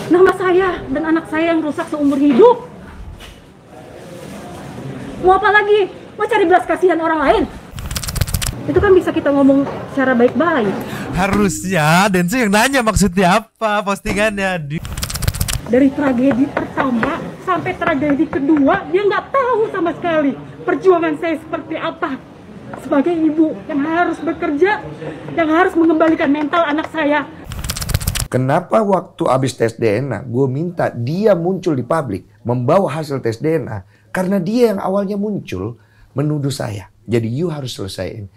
Nama saya dan anak saya yang rusak seumur hidup. Mau apa lagi? Mau cari belas kasihan orang lain? Itu kan bisa kita ngomong secara baik-baik. Harusnya Densu yang nanya maksudnya apa postingannya. Dari tragedi pertama sampai tragedi kedua, dia nggak tahu sama sekali perjuangan saya seperti apa. Sebagai ibu yang harus bekerja, yang harus mengembalikan mental anak saya. Kenapa waktu habis tes DNA, gue minta dia muncul di publik, membawa hasil tes DNA. Karena dia yang awalnya muncul, menuduh saya. Jadi you harus selesaiin.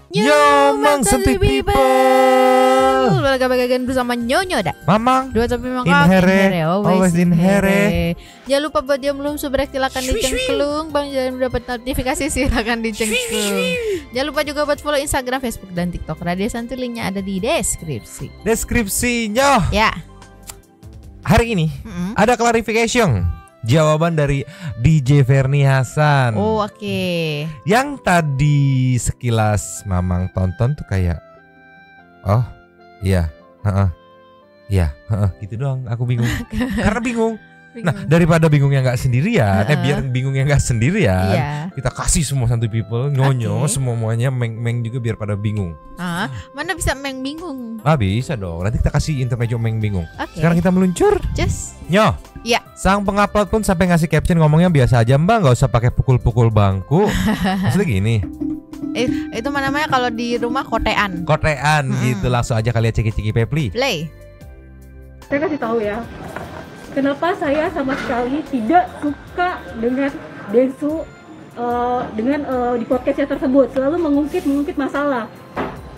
Yo, Mang Santuy People. Welcome back again bersama Nyonyo dah. Mamang. Dua tapi memang Inhere, always inhere. Jangan lupa buat yang belum subscribe silakan dicengklung. Bang jangan dapat notifikasi silakan dicengklung. Jangan lupa juga buat follow Instagram, Facebook dan TikTok Radio Santuy, linknya ada di deskripsi. Deskripsinya. Ya. Hari ini ada clarification. Jawaban dari DJ Ferny Hasan. Oh, oke. Yang tadi sekilas Mamang tonton tuh kayak, oh iya, iya, gitu doang. Aku bingung. Karena bingung. Nah, daripada bingungnya nggak sendirian, biar bingungnya nggak sendirian, Iya. kita kasih semua Santuy People, Nyonyo, semuanya meng juga biar pada bingung. Mana bisa meng bingung? Bisa dong. Nanti kita kasih intermezzo meng bingung. Oke. Sekarang kita meluncur. Just. Nyo. Iya. Sang pengupload pun sampai ngasih caption ngomongnya biasa aja Mbak, nggak usah pakai pukul-pukul bangku. Maksudnya gini. Itu namanya kalau di rumah kotean. Kotean gitu, langsung aja kalian ceki-ceki Pepli. Play. Saya kasih tahu ya, kenapa saya sama sekali tidak suka dengan Densu di podcastnya tersebut, selalu mengungkit masalah.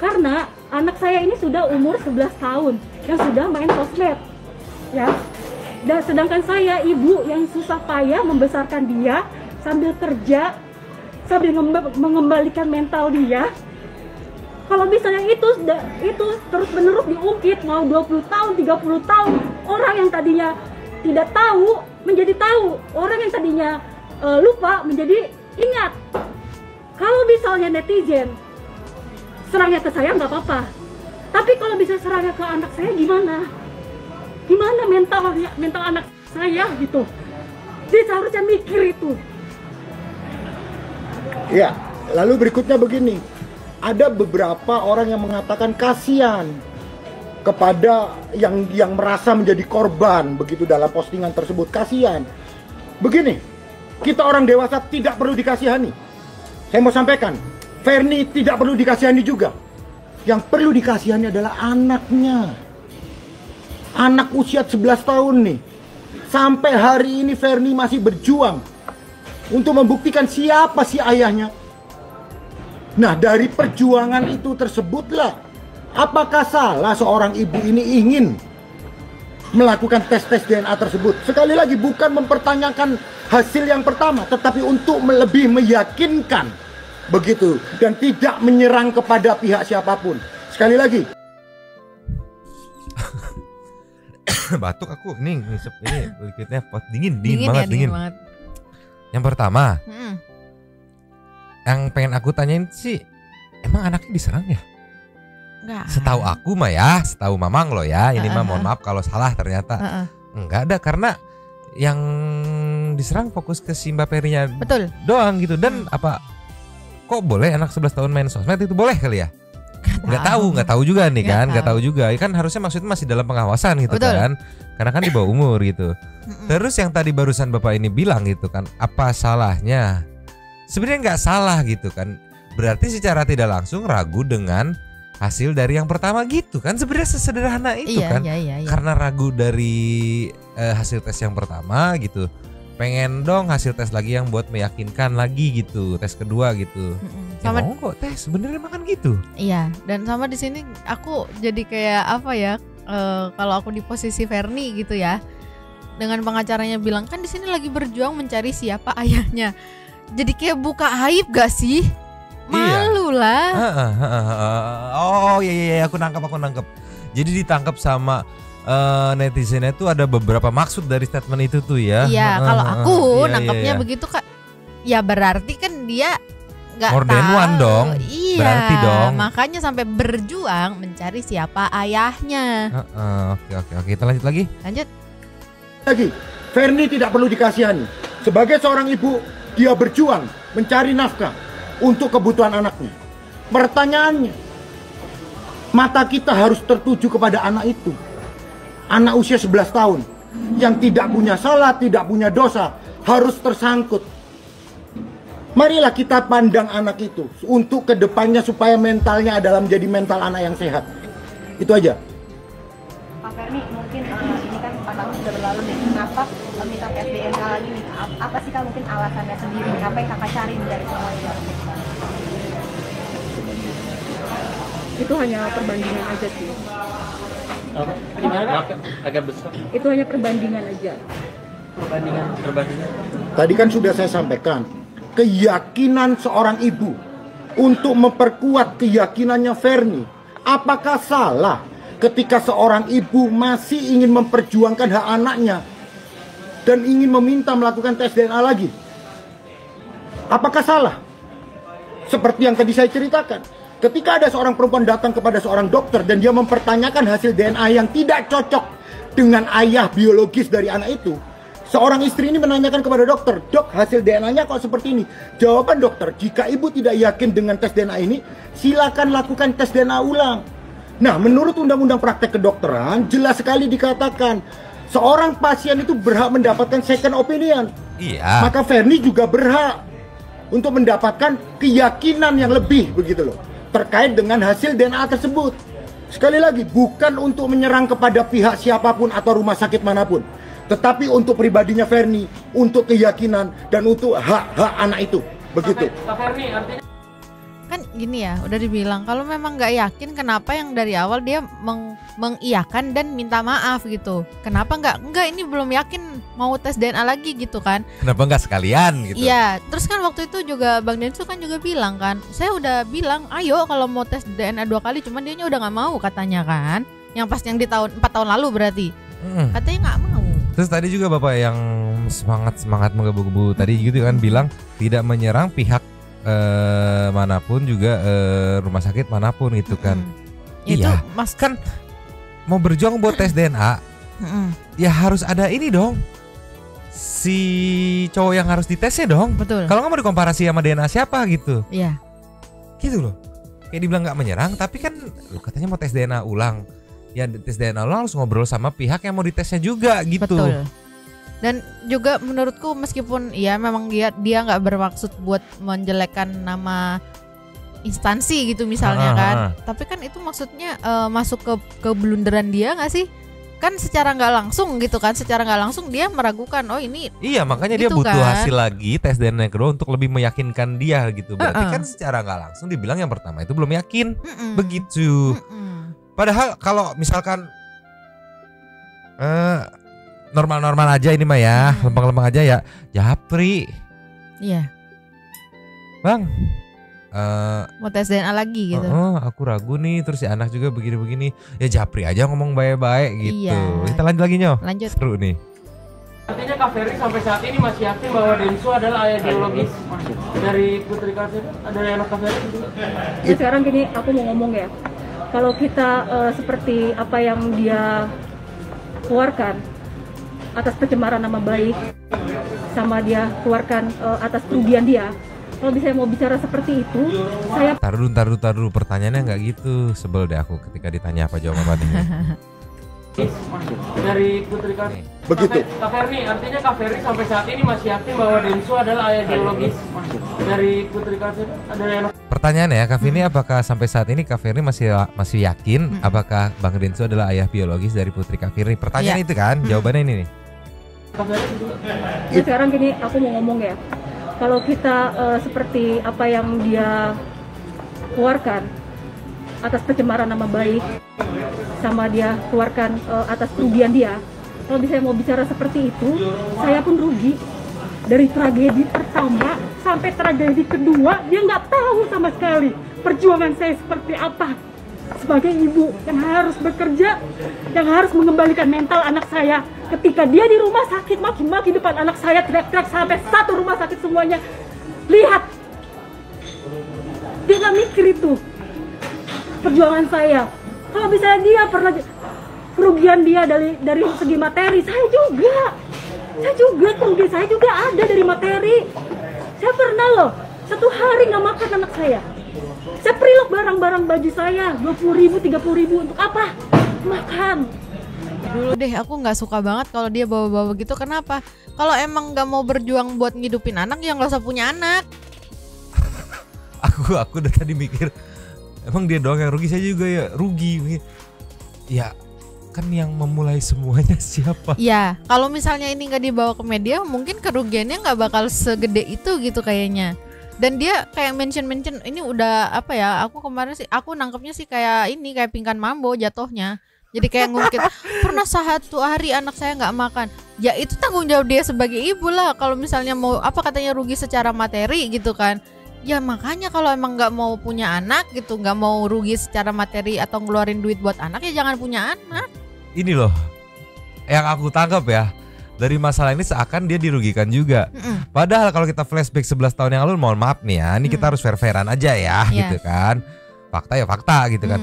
Karena anak saya ini sudah umur 11 tahun yang sudah main sosmed, ya. Dan sedangkan saya ibu yang susah payah membesarkan dia sambil kerja, sambil mengembalikan mental dia. Kalau misalnya itu terus-menerus diungkit, mau 20 tahun, 30 tahun, orang yang tadinya tidak tahu menjadi tahu, orang yang tadinya lupa menjadi ingat. Kalau misalnya netizen serangnya ke saya nggak apa-apa, tapi kalau bisa serangnya ke anak saya gimana? Gimana mental anak saya gitu? Dia seharusnya mikir itu. Ya, lalu berikutnya begini. Ada beberapa orang yang mengatakan kasihan kepada yang merasa menjadi korban begitu dalam postingan tersebut. Kasihan. Begini, kita orang dewasa tidak perlu dikasihani. Saya mau sampaikan, Ferny tidak perlu dikasihani juga. Yang perlu dikasihani adalah anaknya. Anak usia 11 tahun nih. Sampai hari ini Ferny masih berjuang untuk membuktikan siapa si ayahnya. Nah, dari perjuangan itu tersebutlah, apakah salah seorang ibu ini ingin melakukan tes DNA tersebut? Sekali lagi, bukan mempertanyakan hasil yang pertama, tetapi untuk lebih meyakinkan begitu, dan tidak menyerang kepada pihak siapapun. Sekali lagi, batuk aku nih, ngisep ini liquidnya dingin Ya, banget. Yang pertama, yang pengen aku tanyain sih, emang anaknya diserang ya? Enggak. Setahu aku mah ya, setahu Mamang lo ya, ini mah mohon maaf kalau salah ternyata. Enggak ada, karena yang diserang fokus ke si Mbak Perinya Betul. doang gitu. Dan apa, kok boleh anak 11 tahun main sosmed, itu boleh kali ya? Nggak tahu juga nih kan, nggak tahu juga. Kan harusnya maksudnya masih dalam pengawasan gitu. Betul. Kan, karena kan di bawah umur gitu. Terus yang tadi barusan Bapak ini bilang gitu kan, apa salahnya? Sebenarnya nggak salah gitu kan. Berarti secara tidak langsung ragu dengan hasil dari yang pertama gitu kan. Sebenarnya sesederhana itu kan. Iya. Karena ragu dari hasil tes yang pertama gitu. Pengen dong hasil tes lagi yang buat meyakinkan lagi gitu, tes kedua gitu. Sama mau kok tes, benernya makan gitu. Iya, dan sama di sini aku jadi kayak apa ya? Kalau aku di posisi Ferny gitu ya, dengan pengacaranya bilang kan di sini lagi berjuang mencari siapa ayahnya. Jadi kayak buka aib gak sih? Malu lah. Oh iya, aku nangkep. Jadi ditangkap sama netizennya tuh ada beberapa maksud dari statement itu tuh ya. Iya, kalau aku nangkapnya iya. begitu Kak. ya berarti kan dia nggak More than tahu. one dong. Iya, Berarti dong. makanya sampai berjuang mencari siapa ayahnya. Oke, kita lanjut lagi. Lanjut. Lagi, Ferni tidak perlu dikasihani. Sebagai seorang ibu, dia berjuang mencari nafkah untuk kebutuhan anaknya. Pertanyaannya, mata kita harus tertuju kepada anak itu. Anak usia 11 tahun yang tidak punya salah, tidak punya dosa, harus tersangkut. Marilah kita pandang anak itu untuk kedepannya supaya mentalnya adalah menjadi mental anak yang sehat. Itu aja. Pak Ferni, mungkin ini kan 4 tahun sudah berlalu nih. Kenapa minta tes DNA lagi nih? Apa sih Kak mungkin alasannya sendiri? Apa yang Kakak cari dari semua ini? Itu hanya perbandingan aja sih. Agak besar. Itu hanya perbandingan aja. Perbandingan. Tadi kan sudah saya sampaikan, keyakinan seorang ibu untuk memperkuat keyakinannya Ferni. Apakah salah ketika seorang ibu masih ingin memperjuangkan hak anaknya dan ingin meminta melakukan tes DNA lagi? Apakah salah? Seperti yang tadi saya ceritakan, ketika ada seorang perempuan datang kepada seorang dokter dan dia mempertanyakan hasil DNA yang tidak cocok dengan ayah biologis dari anak itu, seorang istri ini menanyakan kepada dokter, "Dok, hasil DNA-nya kok seperti ini?" Jawaban dokter, "Jika ibu tidak yakin dengan tes DNA ini, silakan lakukan tes DNA ulang." Nah, menurut Undang-Undang Praktek Kedokteran, jelas sekali dikatakan seorang pasien itu berhak mendapatkan second opinion. Iya. Maka Ferni juga berhak untuk mendapatkan keyakinan yang lebih, begitu loh, terkait dengan hasil DNA tersebut. Sekali lagi, bukan untuk menyerang kepada pihak siapapun atau rumah sakit manapun, tetapi untuk pribadinya Ferni, untuk keyakinan dan untuk hak-hak anak itu, begitu. Pak Ferni, artinya Kan gini ya, udah dibilang kalau memang nggak yakin, kenapa yang dari awal dia mengiyakan dan minta maaf gitu? Kenapa nggak ini belum yakin mau tes DNA lagi gitu kan? Kenapa nggak sekalian gitu? Iya, terus kan waktu itu juga Bang Densu kan juga bilang kan, saya udah bilang ayo kalau mau tes DNA 2 kali, cuman dianya udah nggak mau katanya kan. Yang pas yang di 4 tahun lalu berarti katanya nggak mau. Terus tadi juga Bapak yang semangat menggebu-gebu tadi gitu kan bilang tidak menyerang pihak manapun juga rumah sakit manapun gitu kan. Iya, Mas kan mau berjuang buat tes DNA, ya harus ada ini dong, si cowok yang harus ditesnya dong. betul. Kalau nggak mau dikomparasi sama DNA siapa gitu, Iya. gitu loh. Kayak dibilang nggak menyerang, tapi kan lu katanya mau tes DNA ulang. Ya tes DNA ulang harus ngobrol sama pihak yang mau ditesnya juga gitu. Betul. Dan juga menurutku meskipun ya memang dia nggak bermaksud buat menjelekkan nama instansi gitu misalnya kan, tapi kan itu maksudnya masuk ke blunderan dia nggak sih? Kan secara nggak langsung gitu kan, secara nggak langsung dia meragukan, oh ini. Iya, makanya dia gitu butuh kan. hasil lagi tes DNA yang kedua untuk lebih meyakinkan dia gitu. Berarti kan secara nggak langsung dibilang yang pertama itu belum yakin. Begitu. Padahal kalau misalkan normal-normal aja ini mah ya, lempeng-lempeng aja ya, japri. Iya. Bang, Mau tes DNA lagi gitu. aku ragu nih, terus si anak juga begini-begini. Ya japri aja ngomong baik-baik gitu. Iya. Kita lanjut lagi Nyo. Lanjut. Seru nih. artinya Kak Ferry sampai saat ini masih yakin bahwa Densu adalah ayah biologis dari Putri Kak Ferry, dari anak Kak Ferry. Nah, sekarang gini, aku mau ngomong ya. Kalau kita seperti apa yang dia keluarkan atas pencemaran nama baik, sama dia keluarkan atas kerugian dia. Kalau bisa mau bicara seperti itu, saya Tar dulu. Pertanyaannya nggak gitu. Sebel deh aku ketika ditanya apa jawabannya. Dari Putri Kak Begitu. Kak Ferry, artinya Kak Ferry sampai saat ini masih yakin bahwa Densu adalah ayah biologis dari Putri Kak Ferry, dari anak. Pertanyaannya ya, Kak Vini, apakah sampai saat ini Kak Ferry masih yakin apakah Bang Densu adalah ayah biologis dari Putri Kak Ferry? Pertanyaan itu kan, jawabannya ini nih. Kak Ferry Nah, sekarang gini, aku mau ngomong ya. Kalau kita seperti apa yang dia keluarkan atas pencemaran nama baik, sama dia keluarkan atas kerugian dia. Kalau bisa mau bicara seperti itu, saya pun rugi. Dari tragedi pertama sampai tragedi kedua, dia nggak tahu sama sekali perjuangan saya seperti apa. Sebagai ibu yang harus bekerja, yang harus mengembalikan mental anak saya Ketika dia di rumah sakit maki-maki depan anak saya, teriak-teriak sampai satu rumah sakit semuanya lihat. Dia nggak mikir itu perjuangan saya. Kalau misalnya dia pernah kerugian dia dari segi materi, saya juga kerugian saya juga ada dari materi. Saya pernah loh 1 hari nggak makan anak saya. Saya preload barang-barang baju saya 20.000, 30.000 untuk apa? Makan. Dulu deh aku nggak suka banget kalau dia bawa-bawa gitu. Kenapa? Kalau emang nggak mau berjuang buat ngidupin anak, ya nggak usah punya anak. Aku udah tadi mikir, emang dia doang yang rugi, saya juga ya rugi. Ya kan yang memulai semuanya siapa? Ya kalau misalnya ini nggak dibawa ke media, mungkin kerugiannya nggak bakal segede itu gitu kayaknya. Dan dia kayak mention ini udah apa ya? Aku kemarin sih aku nangkepnya sih kayak ini, kayak pingkan mambo jatuhnya. Jadi kayak ngungkit pernah 1 hari anak saya nggak makan. Ya itu tanggung jawab dia sebagai ibu lah. Kalau misalnya mau apa katanya rugi secara materi gitu kan. Ya makanya kalau emang nggak mau punya anak gitu, nggak mau rugi secara materi atau ngeluarin duit buat anak, ya jangan punya anak. Ini loh yang aku tangkap ya, dari masalah ini seakan dia dirugikan juga. Padahal kalau kita flashback 11 tahun yang lalu, mohon maaf nih ya, ini kita harus fair-fairan aja ya, gitu kan. Fakta ya fakta gitu kan.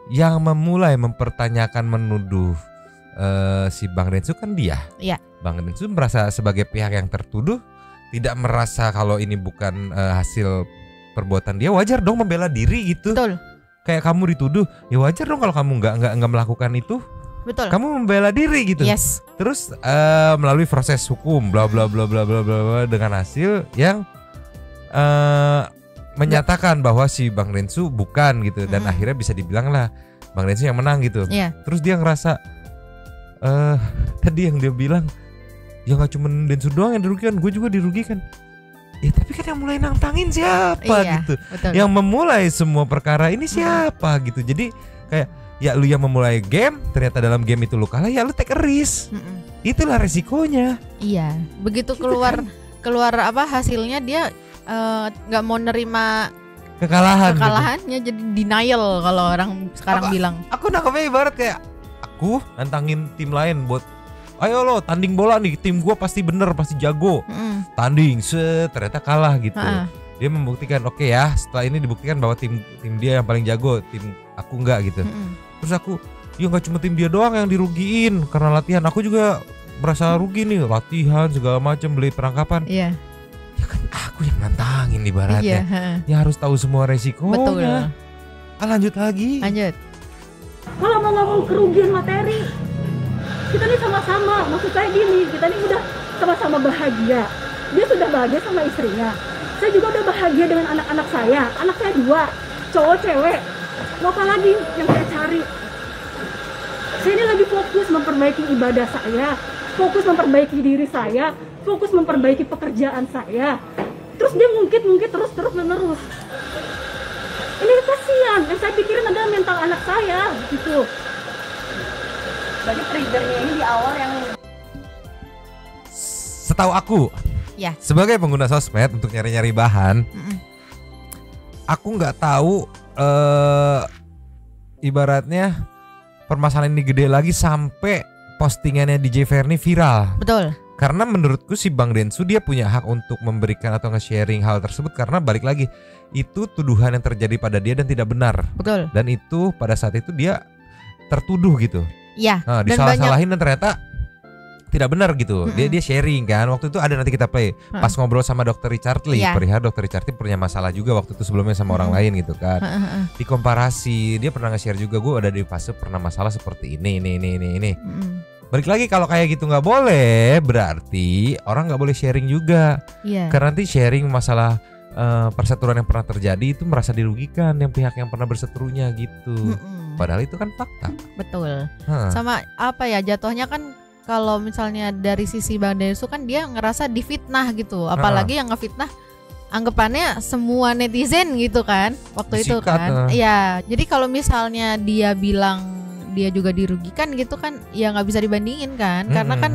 Yang memulai mempertanyakan, menuduh si Bang Densu kan dia. Bang Densu merasa sebagai pihak yang tertuduh, tidak merasa kalau ini bukan hasil perbuatan dia, wajar dong membela diri gitu. Betul. Kayak kamu dituduh, ya wajar dong kalau kamu nggak melakukan itu. Betul. Kamu membela diri gitu. Yes. Terus melalui proses hukum, bla bla bla bla bla bla, dengan hasil yang menyatakan bahwa si Bang Densu bukan gitu, dan akhirnya bisa dibilang lah Bang Densu yang menang gitu. Terus dia ngerasa tadi yang dia bilang, ya nggak cuma Densu doang yang dirugikan, gue juga dirugikan. Ya tapi kan yang mulai nantangin siapa gitu, betul. Yang memulai semua perkara ini siapa gitu. Jadi kayak ya lu yang memulai game, ternyata dalam game itu lu kalah, ya lu take a risk. Itulah resikonya. Iya, begitu keluar apa hasilnya, dia nggak mau nerima kekalahannya gitu. Jadi denial kalau orang sekarang bilang. Aku nangkepnya ibarat kayak aku nantangin tim lain buat, ayo lo tanding bola nih, tim gua pasti bener, pasti jago. Tanding, ternyata kalah gitu. Dia membuktikan, oke ya, setelah ini dibuktikan bahwa tim dia yang paling jago, tim aku enggak gitu. Terus aku, ya nggak cuma tim dia doang yang dirugiin karena latihan, aku juga merasa rugi nih, latihan segala macam, beli perlengkapan. Ya kan aku yang nantangin ibaratnya. Ya harus tahu semua resikonya. Betul. Lanjut lagi. Kalau mau ngomong kerugian materi, kita ini sama-sama, maksud saya gini, kita ini udah sama-sama bahagia. Dia sudah bahagia sama istrinya, saya juga udah bahagia dengan anak-anak saya. Anak saya 2, cowok cewek. Mau apa lagi yang saya cari? Saya ini lagi fokus memperbaiki ibadah saya, fokus memperbaiki diri saya, fokus memperbaiki pekerjaan saya. Terus dia ngungkit terus menerus. Ini kasihan, yang saya pikirin adalah mental anak saya gitu. Berarti triggernya ini di awal yang, setahu aku, sebagai pengguna sosmed untuk nyari-nyari bahan, aku nggak tahu ibaratnya permasalahan ini gede lagi sampai postingannya DJ Verni viral. Betul. Karena menurutku si Bang Densu dia punya hak untuk memberikan atau nge-sharing hal tersebut, karena balik lagi itu tuduhan yang terjadi pada dia dan tidak benar. Betul. Dan itu pada saat itu dia tertuduh gitu. Nah, disalah-salahin dan ternyata tidak benar gitu. Dia sharing kan. Waktu itu ada, nanti kita play pas ngobrol sama Dr. Richard Lee. Perihal Dr. Richard Lee punya masalah juga waktu itu sebelumnya sama orang lain gitu kan. Dikomparasi, dia pernah nge-share juga, gue ada di fase pernah masalah seperti ini. Balik lagi, kalau kayak gitu nggak boleh, berarti orang nggak boleh sharing juga. Karena nanti sharing masalah perseteruan yang pernah terjadi itu merasa dirugikan yang pihak yang pernah berseterunya gitu. Padahal itu kan fakta. Betul. Sama apa ya, jatuhnya kan kalau misalnya dari sisi Bang Densu kan dia ngerasa difitnah gitu. Apalagi yang ngefitnah anggapannya semua netizen gitu kan waktu itu kan. Iya, jadi kalau misalnya dia bilang dia juga dirugikan gitu kan, ya nggak bisa dibandingin kan. Karena kan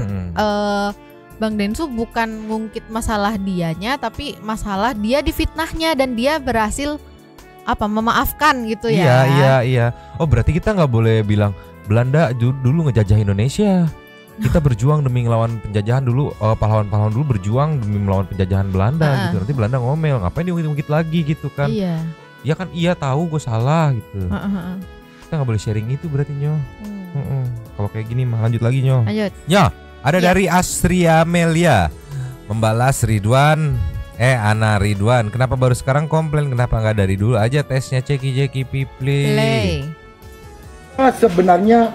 Bang Densu bukan ngungkit masalah dianya, tapi masalah dia difitnahnya dan dia berhasil memaafkan gitu ya. Iya. Oh berarti kita nggak boleh bilang Belanda dulu ngejajah Indonesia. kita berjuang demi melawan penjajahan dulu, pahlawan-pahlawan dulu berjuang demi melawan penjajahan Belanda gitu. Nanti Belanda ngomel, ngapain diungkit-ungkit lagi gitu kan. Iya. Ya kan iya tahu gue salah gitu. Kita nggak boleh sharing itu berarti Nyo. Kalau kayak gini mah lanjut lagi Nyo. Lanjut. Nyo, ada dari Asria Melia membalas Ridwan. Ana Ridwan, kenapa baru sekarang komplain? Kenapa nggak dari dulu aja tesnya ceki Play. Sebenarnya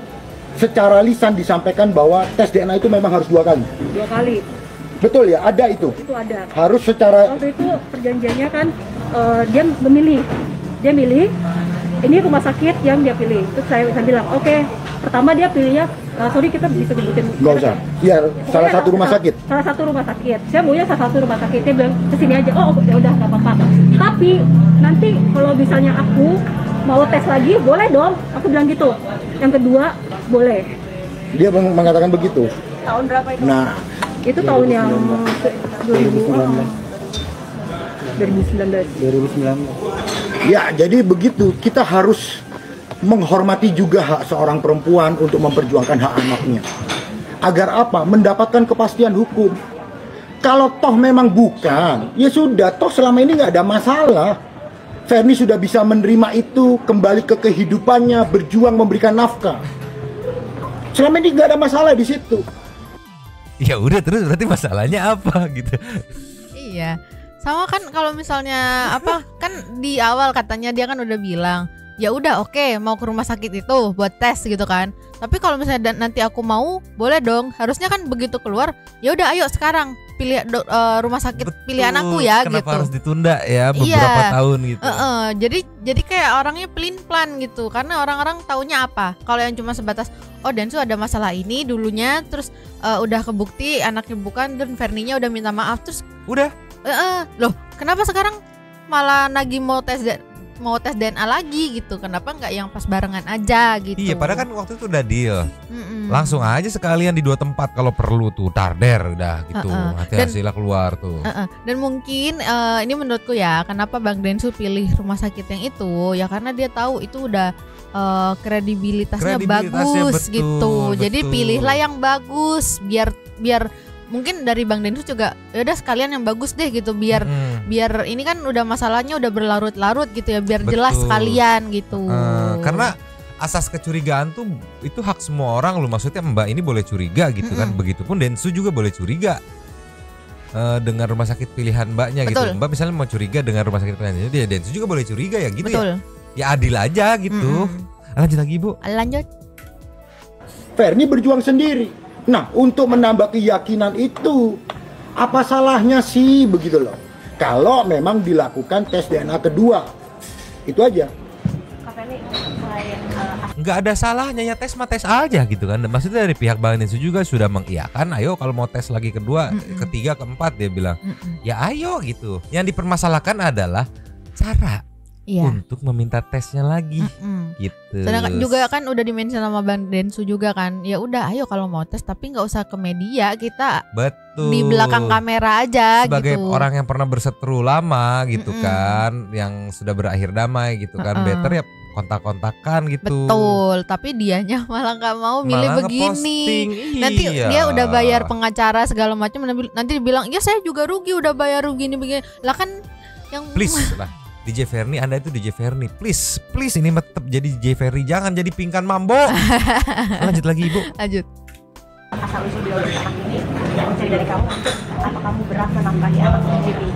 secara lisan disampaikan bahwa tes DNA itu memang harus 2 kali. 2 kali. Betul ya, ada itu. Itu ada. Harus secara Waktu itu perjanjiannya kan dia memilih. Dia milih ini rumah sakit yang dia pilih. Terus saya bilang, oke, pertama dia pilihnya sorry kita bisa sebutin. nggak usah. Ya, salah satu rumah sakit. Salah satu rumah sakit. Saya maunya salah satu rumah sakit. Dia bilang kesini aja. Oh ya udah nggak apa-apa. Tapi nanti kalau misalnya aku mau tes lagi boleh dong. Aku bilang gitu. Yang kedua boleh. Dia mengatakan begitu. Tahun berapa itu? Nah, Itu tahun yang 2019. Ya, jadi begitu. Kita harus menghormati juga hak seorang perempuan untuk memperjuangkan hak anaknya. Agar apa? Mendapatkan kepastian hukum. Kalau toh memang bukan, ya sudah. Toh selama ini nggak ada masalah. Ferni sudah bisa menerima itu, kembali ke kehidupannya, berjuang memberikan nafkah. Selama ini nggak ada masalah di situ. Ya udah, terus berarti masalahnya apa gitu? Iya. Sama kan kalau misalnya apa kan di awal katanya dia kan udah bilang ya udah oke, mau ke rumah sakit itu buat tes gitu kan. Tapi kalau misalnya nanti aku mau boleh dong. Harusnya kan begitu keluar ya udah ayo sekarang pilih rumah sakit. Betul. Pilih anakku ya. Kenapa gitu. harus ditunda ya beberapa tahun gitu? Jadi kayak orangnya pelin-pelan gitu. Karena orang-orang taunya apa? Kalau yang cuma sebatas oh Densu ada masalah ini dulunya, terus udah kebukti anaknya bukan dan Ferninya udah minta maaf terus Udah. Loh kenapa sekarang malah lagi mau tes DNA lagi gitu? Kenapa nggak yang pas barengan aja gitu? Iya, padahal kan waktu itu udah deal. Langsung aja sekalian di 2 tempat kalau perlu tuh tarder udah gitu. Nanti hasilnya keluar tuh. Dan mungkin ini menurutku ya, kenapa Bang Densu pilih rumah sakit yang itu? Ya karena dia tahu itu udah kredibilitasnya bagus betul, gitu. Jadi betul. pilihlah yang bagus biar mungkin dari Bang Densu juga ya udah sekalian yang bagus deh gitu biar ini kan udah masalahnya udah berlarut-larut gitu ya biar jelas Betul. sekalian gitu. Karena asas kecurigaan tuh itu hak semua orang loh. Maksudnya Mbak ini boleh curiga gitu kan. Begitupun Densu juga boleh curiga dengan rumah sakit pilihan Mbaknya. Betul. Gitu. Mbak misalnya mau curiga dengan rumah sakit pilihan dia, Densu juga boleh curiga ya gitu. Betul. Ya adil aja gitu. Lanjut lagi Bu. Lanjut. Ferni berjuang sendiri. Nah, untuk menambah keyakinan itu, apa salahnya sih begitu loh? Kalau memang dilakukan tes DNA kedua, itu aja. Nggak ada salahnya ya tes mah tes aja gitu kan. Maksudnya dari pihak Bang Densu juga sudah mengiyakan. Ayo kalau mau tes lagi kedua, ketiga, keempat dia bilang. Ya ayo gitu. Yang dipermasalahkan adalah cara untuk meminta tesnya lagi gitu. Sedangkan juga kan udah di-mention sama Bang Densu juga kan. Ya udah ayo kalau mau tes tapi nggak usah ke media, kita Betul. di belakang kamera aja sebagai gitu. orang yang pernah berseteru lama gitu kan, yang sudah berakhir damai gitu kan, better ya kontak-kontakan gitu. Betul, tapi dianya malah nggak mau milih Malah begini. ngeposting, Nanti iya. dia udah bayar pengacara segala macam, nanti dibilang ya saya juga rugi udah bayar rugi ini begini. Lah kan yang Please lah. DJ Ferni, Anda itu DJ Ferni, please ini tetap jadi DJ Ferni, jangan jadi Pingkan Mambo. Lanjut lagi Ibu. Lanjut. Asal usul biologis anak ini yang mencari dari kamu untuk apa kamu berat menafkahi anak sendiri?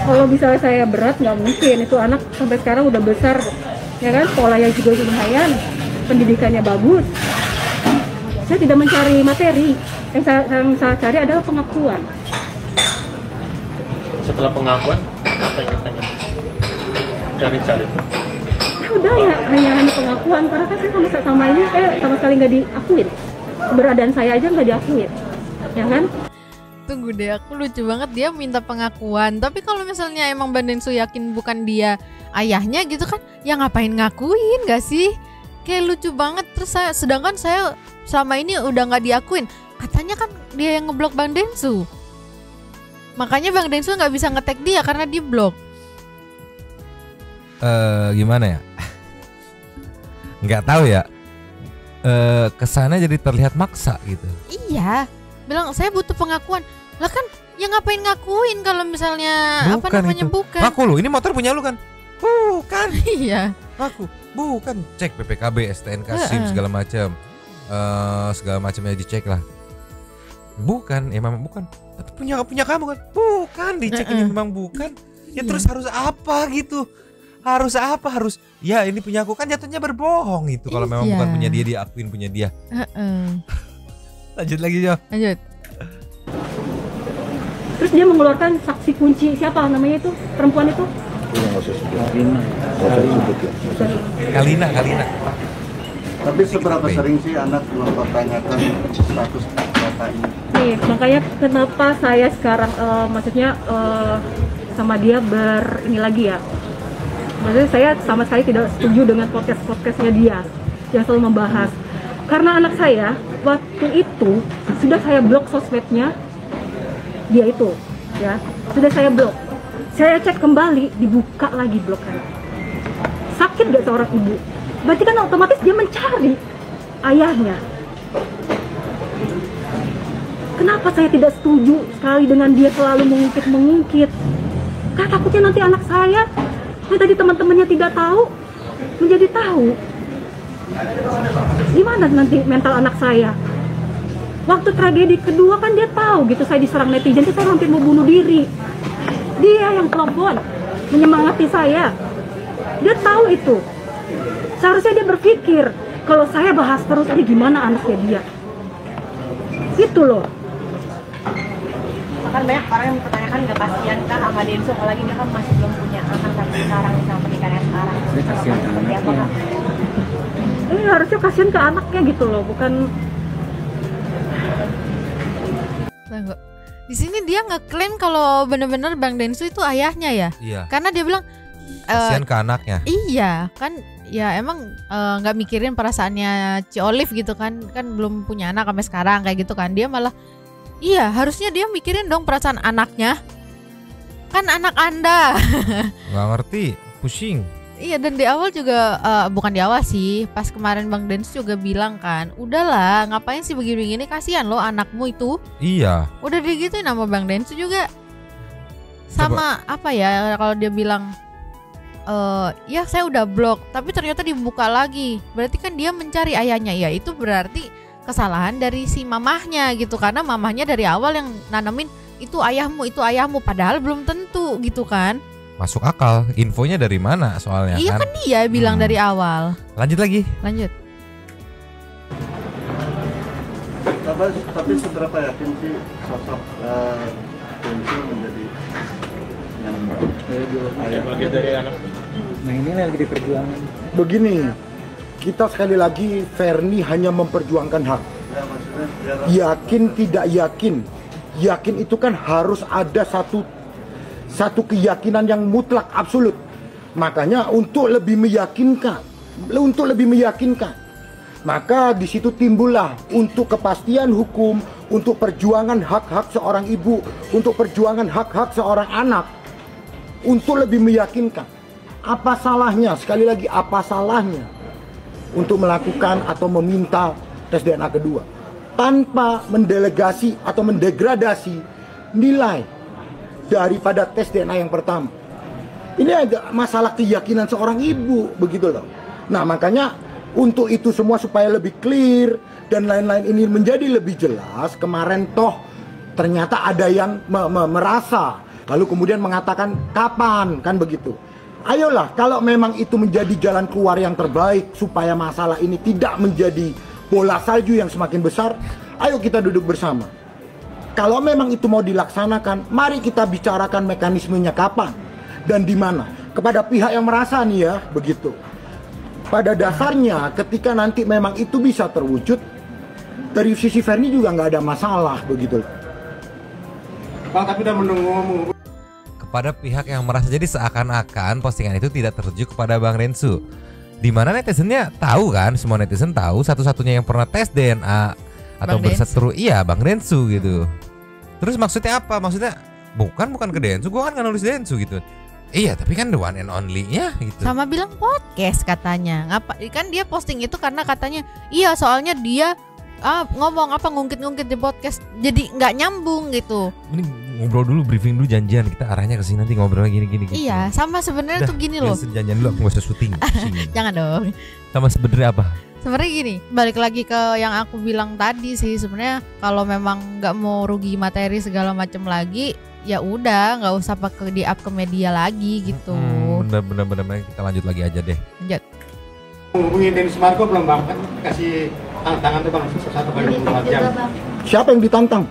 Kalau misalnya saya berat nggak mungkin, itu anak sampai sekarang udah besar ya kan, polanya juga lumayan, pendidikannya bagus. Saya tidak mencari materi, yang saya cari adalah pengakuan. Setelah pengakuan, apa yang ditanya? Cari-cari. Udah ya, hanya pengakuan, karena kan saya sama ini sama sekali nggak diakuin, keberadaan saya aja nggak diakuin, ya kan? Tunggu deh, aku lucu banget dia minta pengakuan. Tapi kalau misalnya emang Bang Densu yakin bukan dia ayahnya gitu kan, ya ngapain ngakuin gak sih? Kayak lucu banget. Terus sedangkan saya selama ini udah nggak diakuin. Katanya kan dia yang ngeblok Bang Densu. Makanya Bang Densu nggak bisa nge-tag dia karena di blok. Gimana ya? Nggak tahu ya. kesannya jadi terlihat maksa gitu. Iya, bilang saya butuh pengakuan. Lah kan, ya ngapain ngakuin kalau misalnya apa Bukan namanya itu. bukan? Ngaku lu, ini motor punya lu kan? Bukan. Iya. Aku bukan, cek BPKB, STNK, SIM segala macam, segala macamnya dicek lah. Bukan, ya memang bukan. Tapi punya kamu kan? Bukan, dicek ini memang bukan. Ya terus harus apa gitu? Harus apa? Harus ya ini punya aku kan jatuhnya berbohong itu kalau memang bukan punya dia diakuin punya dia. Lanjut lagi Jo. Lanjut. Terus dia mengeluarkan saksi kunci, siapa namanya itu perempuan itu? Kalina. Tapi seberapa sering sih anak mempertanyakan status data ini? Nih, makanya kenapa saya sekarang maksudnya sama dia ini lagi ya. Maksudnya saya sama sekali tidak setuju dengan podcastnya dia yang selalu membahas. Karena anak saya waktu itu sudah saya blok sosmednya dia itu, ya sudah saya blok. Saya cek kembali, dibuka lagi bloknya. Sakit gak seorang ibu? Berarti kan otomatis dia mencari ayahnya. Kenapa saya tidak setuju sekali dengan dia selalu mengungkit? Karena takutnya nanti anak saya yang tadi teman-temannya tidak tahu menjadi tahu. Gimana nanti mental anak saya? Waktu tragedi kedua kan dia tahu gitu, saya diserang netizen, saya hampir mau bunuh diri. Dia yang telepon menyemangati saya. Dia tahu itu. Seharusnya dia berpikir kalau saya bahas terus ini gimana anaknya dia. Gitu loh. Kan banyak orang yang mempertanyakan kepastian kah sama Densu, apalagi dia kan masih belum punya anak sampai sekarang sama pernikahannya sekarang. Seperti apa Kak? Ini harusnya kasihan ke anaknya gitu loh, bukan. Tunggu. Di sini dia ngeklaim kalau bener-bener Bang Densu itu ayahnya ya. Iya. Karena dia bilang Kasihan ke anaknya. iya kan, ya emang nggak mikirin perasaannya Ci Olive gitu kan belum punya anak sampai sekarang kayak gitu kan. Dia malah iya harusnya dia mikirin dong perasaan anaknya, kan anak Anda. Nggak ngerti, pusing. Iya, dan di awal juga bukan di awal sih, pas kemarin Bang Densu juga bilang kan, udahlah ngapain sih begini-begini, kasihan loh anakmu itu. Iya. Udah digituin sama Bang Densu juga. Sama apa ya kalau dia bilang ya saya udah blok, tapi ternyata dibuka lagi. Berarti kan dia mencari ayahnya. Ya itu berarti kesalahan dari si mamahnya gitu, karena mamahnya dari awal yang nanemin itu ayahmu, padahal belum tentu gitu kan. Masuk akal, infonya dari mana soalnya iya kan dia bilang dari awal. Lanjut lagi. Lanjut. Tapi seberapa yakin sih sosok Densu menjadi yang bagian dari anak? Nah ini lagi diperjuangkan. Begini, kita sekali lagi Ferni hanya memperjuangkan hak. Yakin tidak yakin, yakin itu kan harus ada satu keyakinan yang mutlak absolut. Makanya untuk lebih meyakinkan, maka di situ timbullah untuk kepastian hukum, untuk perjuangan hak-hak seorang ibu, untuk perjuangan hak-hak seorang anak, untuk lebih meyakinkan. Apa salahnya, sekali lagi apa salahnya untuk melakukan atau meminta tes DNA kedua tanpa mendelegasi atau mendegradasi nilai daripada tes DNA yang pertama. Ini agak masalah keyakinan seorang ibu, begitu loh. Nah makanya untuk itu semua supaya lebih clear dan lain-lain ini menjadi lebih jelas, kemarin toh ternyata ada yang merasa lalu kemudian mengatakan kapan, kan begitu. Ayolah, kalau memang itu menjadi jalan keluar yang terbaik supaya masalah ini tidak menjadi bola salju yang semakin besar, ayo kita duduk bersama. Kalau memang itu mau dilaksanakan, mari kita bicarakan mekanismenya kapan dan di mana. Kepada pihak yang merasa nih ya, begitu. Pada dasarnya ketika nanti memang itu bisa terwujud, dari sisi Ferni juga nggak ada masalah, begitu. Bang, tapi udah menunggu. Kepada pihak yang merasa, jadi seakan-akan postingan itu tidak tertuju kepada Bang Densu. Dimana netizennya tahu kan, semua netizen tahu satu-satunya yang pernah tes DNA atau berseteru iya Bang Densu gitu. Terus maksudnya apa? Maksudnya bukan ke Densu, gue kan nggak nulis Densu gitu. Iya, tapi kan the one and only-nya gitu. Sama bilang podcast katanya. Ngapa kan dia posting itu karena katanya iya soalnya dia ngomong apa ngungkit-ngungkit di podcast jadi nggak nyambung gitu. Ini ngobrol dulu, briefing dulu, janjian kita arahnya ke sini nanti ngobrol gini. Iya, sama sebenarnya tuh gini loh. Janjian dulu, aku nggak usah syuting. Jangan dong. Sama sebenarnya apa? Sebenarnya gini, balik lagi ke yang aku bilang tadi sih, sebenarnya kalau memang nggak mau rugi materi segala macam lagi, ya udah nggak usah pakai di up ke media lagi gitu. Bener kita lanjut lagi aja deh. Lanjut. Hubungin Dennis Marco belum bang, kan kasih tantangan tuh bang, 1 kali 24 jam. Siapa yang ditantang?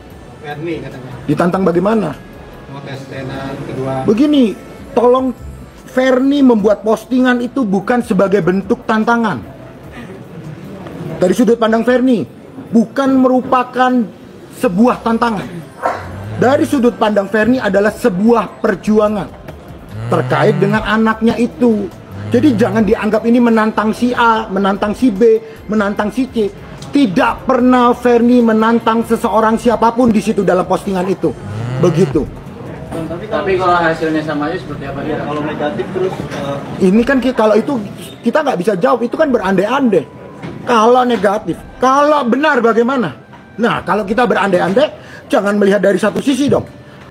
Ferni katanya. Ditantang bagaimana? Mau tes DNA kedua. Begini, tolong Ferni membuat postingan itu bukan sebagai bentuk tantangan. Dari sudut pandang Ferni, bukan merupakan sebuah tantangan. Dari sudut pandang Ferni adalah sebuah perjuangan terkait dengan anaknya itu. Jadi jangan dianggap ini menantang si A, menantang si B, menantang si C. Tidak pernah Ferni menantang seseorang siapapun di situ dalam postingan itu. Begitu. Tapi kalau hasilnya sama aja seperti apa dia? Kalau negatif terus Ini kan kalau itu kita nggak bisa jawab, itu kan berandai-andai. Kalau negatif, kalau benar bagaimana? Nah, kalau kita berandai-andai, jangan melihat dari satu sisi dong.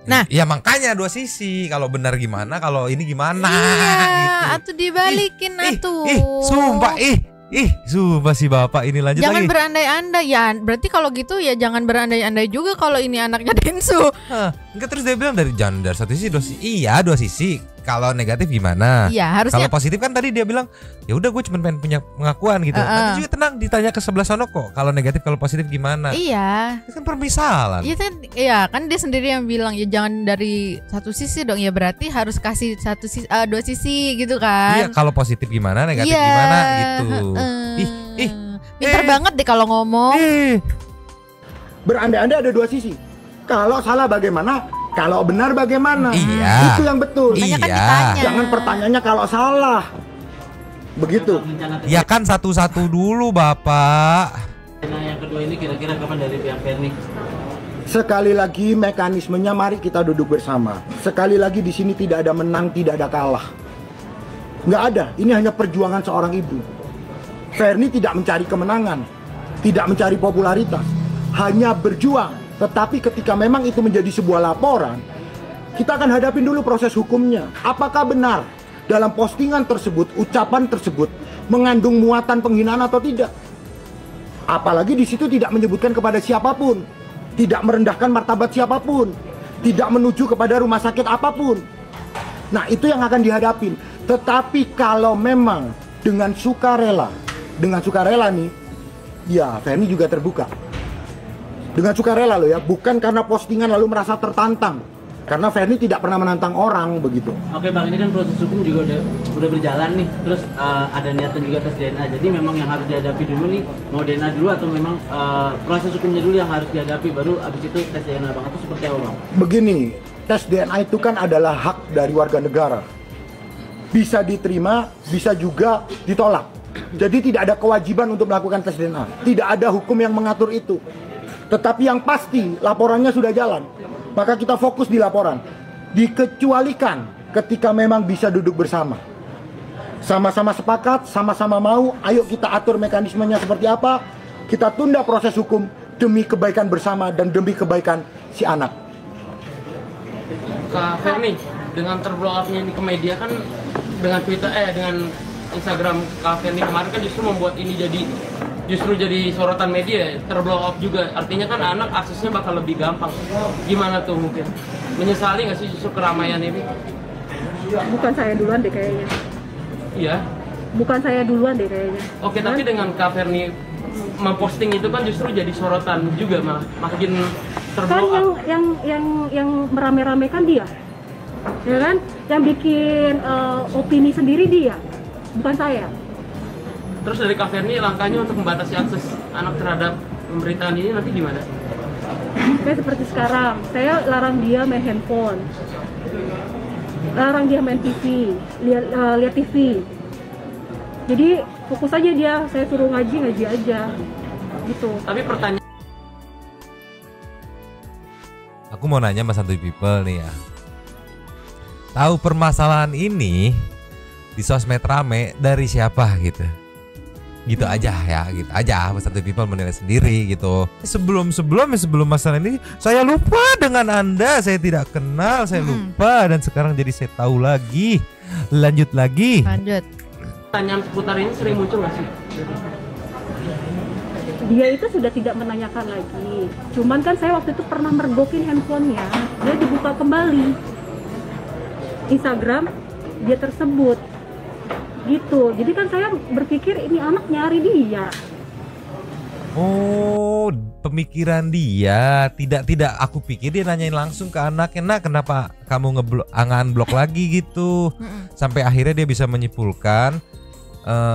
Nah, ya makanya 2 sisi. Kalau benar gimana, kalau ini gimana? Iya, gitu. atuh dibalikin atuh. Sumpah si bapak ini lanjut jangan lagi. berandai-andai ya. Berarti kalau gitu ya jangan berandai-andai juga kalau ini anaknya Densu. Enggak, terus dia bilang jangan dari satu sisi, 2 sisi. Iya, 2 sisi. Kalau negatif gimana? Iya, harusnya. Kalau positif kan tadi dia bilang, ya udah gue cuma pengen punya pengakuan gitu. Nanti juga tenang ditanya ke sebelah sono kok. Kalau negatif, kalau positif gimana? Iya. Itu kan permisalan. Iya kan dia sendiri yang bilang ya jangan dari satu sisi dong. Ya berarti harus kasih 2 sisi gitu kan. Iya, kalau positif gimana, negatif gimana gitu. Pinter banget deh kalau ngomong. Berandai-andai ada 2 sisi. Kalau salah bagaimana? Kalau benar bagaimana? Iya. Itu yang betul. Makanya kan Iya. ditanya. Jangan pertanyaannya kalau salah. Begitu. Ya kan satu-satu dulu Bapak. Nah yang kedua ini kira-kira kapan dari pihak Ferni? Sekali lagi mekanismenya mari kita duduk bersama. Sekali lagi di sini tidak ada menang, tidak ada kalah. Nggak ada. Ini hanya perjuangan seorang ibu. Ferni tidak mencari kemenangan, tidak mencari popularitas, hanya berjuang. Tetapi ketika memang itu menjadi sebuah laporan, kita akan hadapin dulu proses hukumnya. Apakah benar dalam postingan tersebut, ucapan tersebut mengandung muatan penghinaan atau tidak? Apalagi di situ tidak menyebutkan kepada siapapun, tidak merendahkan martabat siapapun, tidak menuju kepada rumah sakit apapun. Nah, itu yang akan dihadapin. Tetapi kalau memang dengan sukarela nih, ya Ferni juga terbuka. Dengan sukarela loh ya, bukan karena postingan lalu merasa tertantang. Karena Ferni tidak pernah menantang orang begitu. Oke bang, ini kan proses hukum juga udah berjalan nih. Terus ada niatan juga tes DNA. Jadi memang yang harus dihadapi dulu nih, mau DNA dulu atau memang proses hukumnya dulu yang harus dihadapi, baru abis itu tes DNA bang. Itu seperti apa bang? Begini, tes DNA itu kan adalah hak dari warga negara. Bisa diterima, bisa juga ditolak. Jadi tidak ada kewajiban untuk melakukan tes DNA. Tidak ada hukum yang mengatur itu. Tetapi yang pasti laporannya sudah jalan. Maka kita fokus di laporan. Dikecualikan ketika memang bisa duduk bersama. Sama-sama sepakat, sama-sama mau, ayo kita atur mekanismenya seperti apa. Kita tunda proses hukum demi kebaikan bersama dan demi kebaikan si anak. Kak Ferni, dengan terblow up-nya ini ke media kan, dengan Twitter, dengan Instagram Kak Ferni kemarin kan justru membuat ini jadi sorotan media, terblow up juga. Artinya kan anak aksesnya bakal lebih gampang. Gimana tuh mungkin? Menyesali nggak sih justru keramaian ini? Bukan saya duluan deh kayaknya. Iya. Bukan saya duluan deh kayaknya. Oke, tapi dengan Kak Ferni memposting itu kan justru jadi sorotan juga, malah makin terblow up. Kan yang merame-ramekan dia, ya kan? Yang bikin opini sendiri dia, bukan saya. Terus dari Kak Ferni langkahnya untuk membatasi akses anak terhadap pemberitaan ini nanti gimana? Kayak seperti sekarang, saya larang dia main handphone, larang dia main TV, lihat TV. Jadi fokus aja dia, saya suruh ngaji aja, gitu. Tapi pertanyaan, aku mau nanya Mas Santuy People nih ya. tahu permasalahan ini di sosmed rame dari siapa gitu. Gitu aja ya, gitu aja. Satu people menilai sendiri gitu. Sebelum masalah ini saya lupa dengan Anda, saya tidak kenal, saya lupa dan sekarang jadi saya tahu lagi. Lanjut. Pertanyaan seputar ini sering muncul nggak sih? Dia itu sudah tidak menanyakan lagi. Cuman kan saya waktu itu pernah mergokin handphonenya, dia dibuka kembali Instagram dia tersebut. Gitu. Jadi kan saya berpikir ini anak nyari dia. Oh, pemikiran dia. Tidak, aku pikir dia nanyain langsung ke anaknya, "Nak, kenapa kamu nge-unblock lagi?" gitu. Sampai akhirnya dia bisa menyimpulkan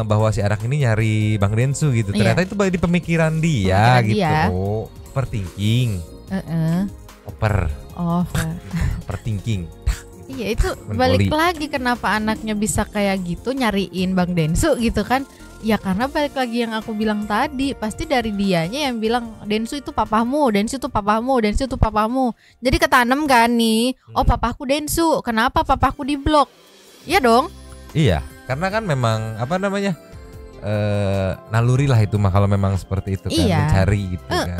bahwa si anak ini nyari Bang Densu gitu. Ternyata itu di pemikiran dia gitu. Dia. Oh, overthinking. Overthinking. Iya, itu balik lagi kenapa anaknya bisa kayak gitu nyariin Bang Densu gitu kan. Ya karena balik lagi yang aku bilang tadi, pasti dari dianya yang bilang Densu itu papamu, Densu itu papamu, Densu itu papamu. Jadi ketanam kan nih, oh papaku Densu, kenapa papaku diblok? Iya dong. Iya, karena kan memang apa namanya naluri lah itu mah kalau memang seperti itu kan, mencari gitu kan.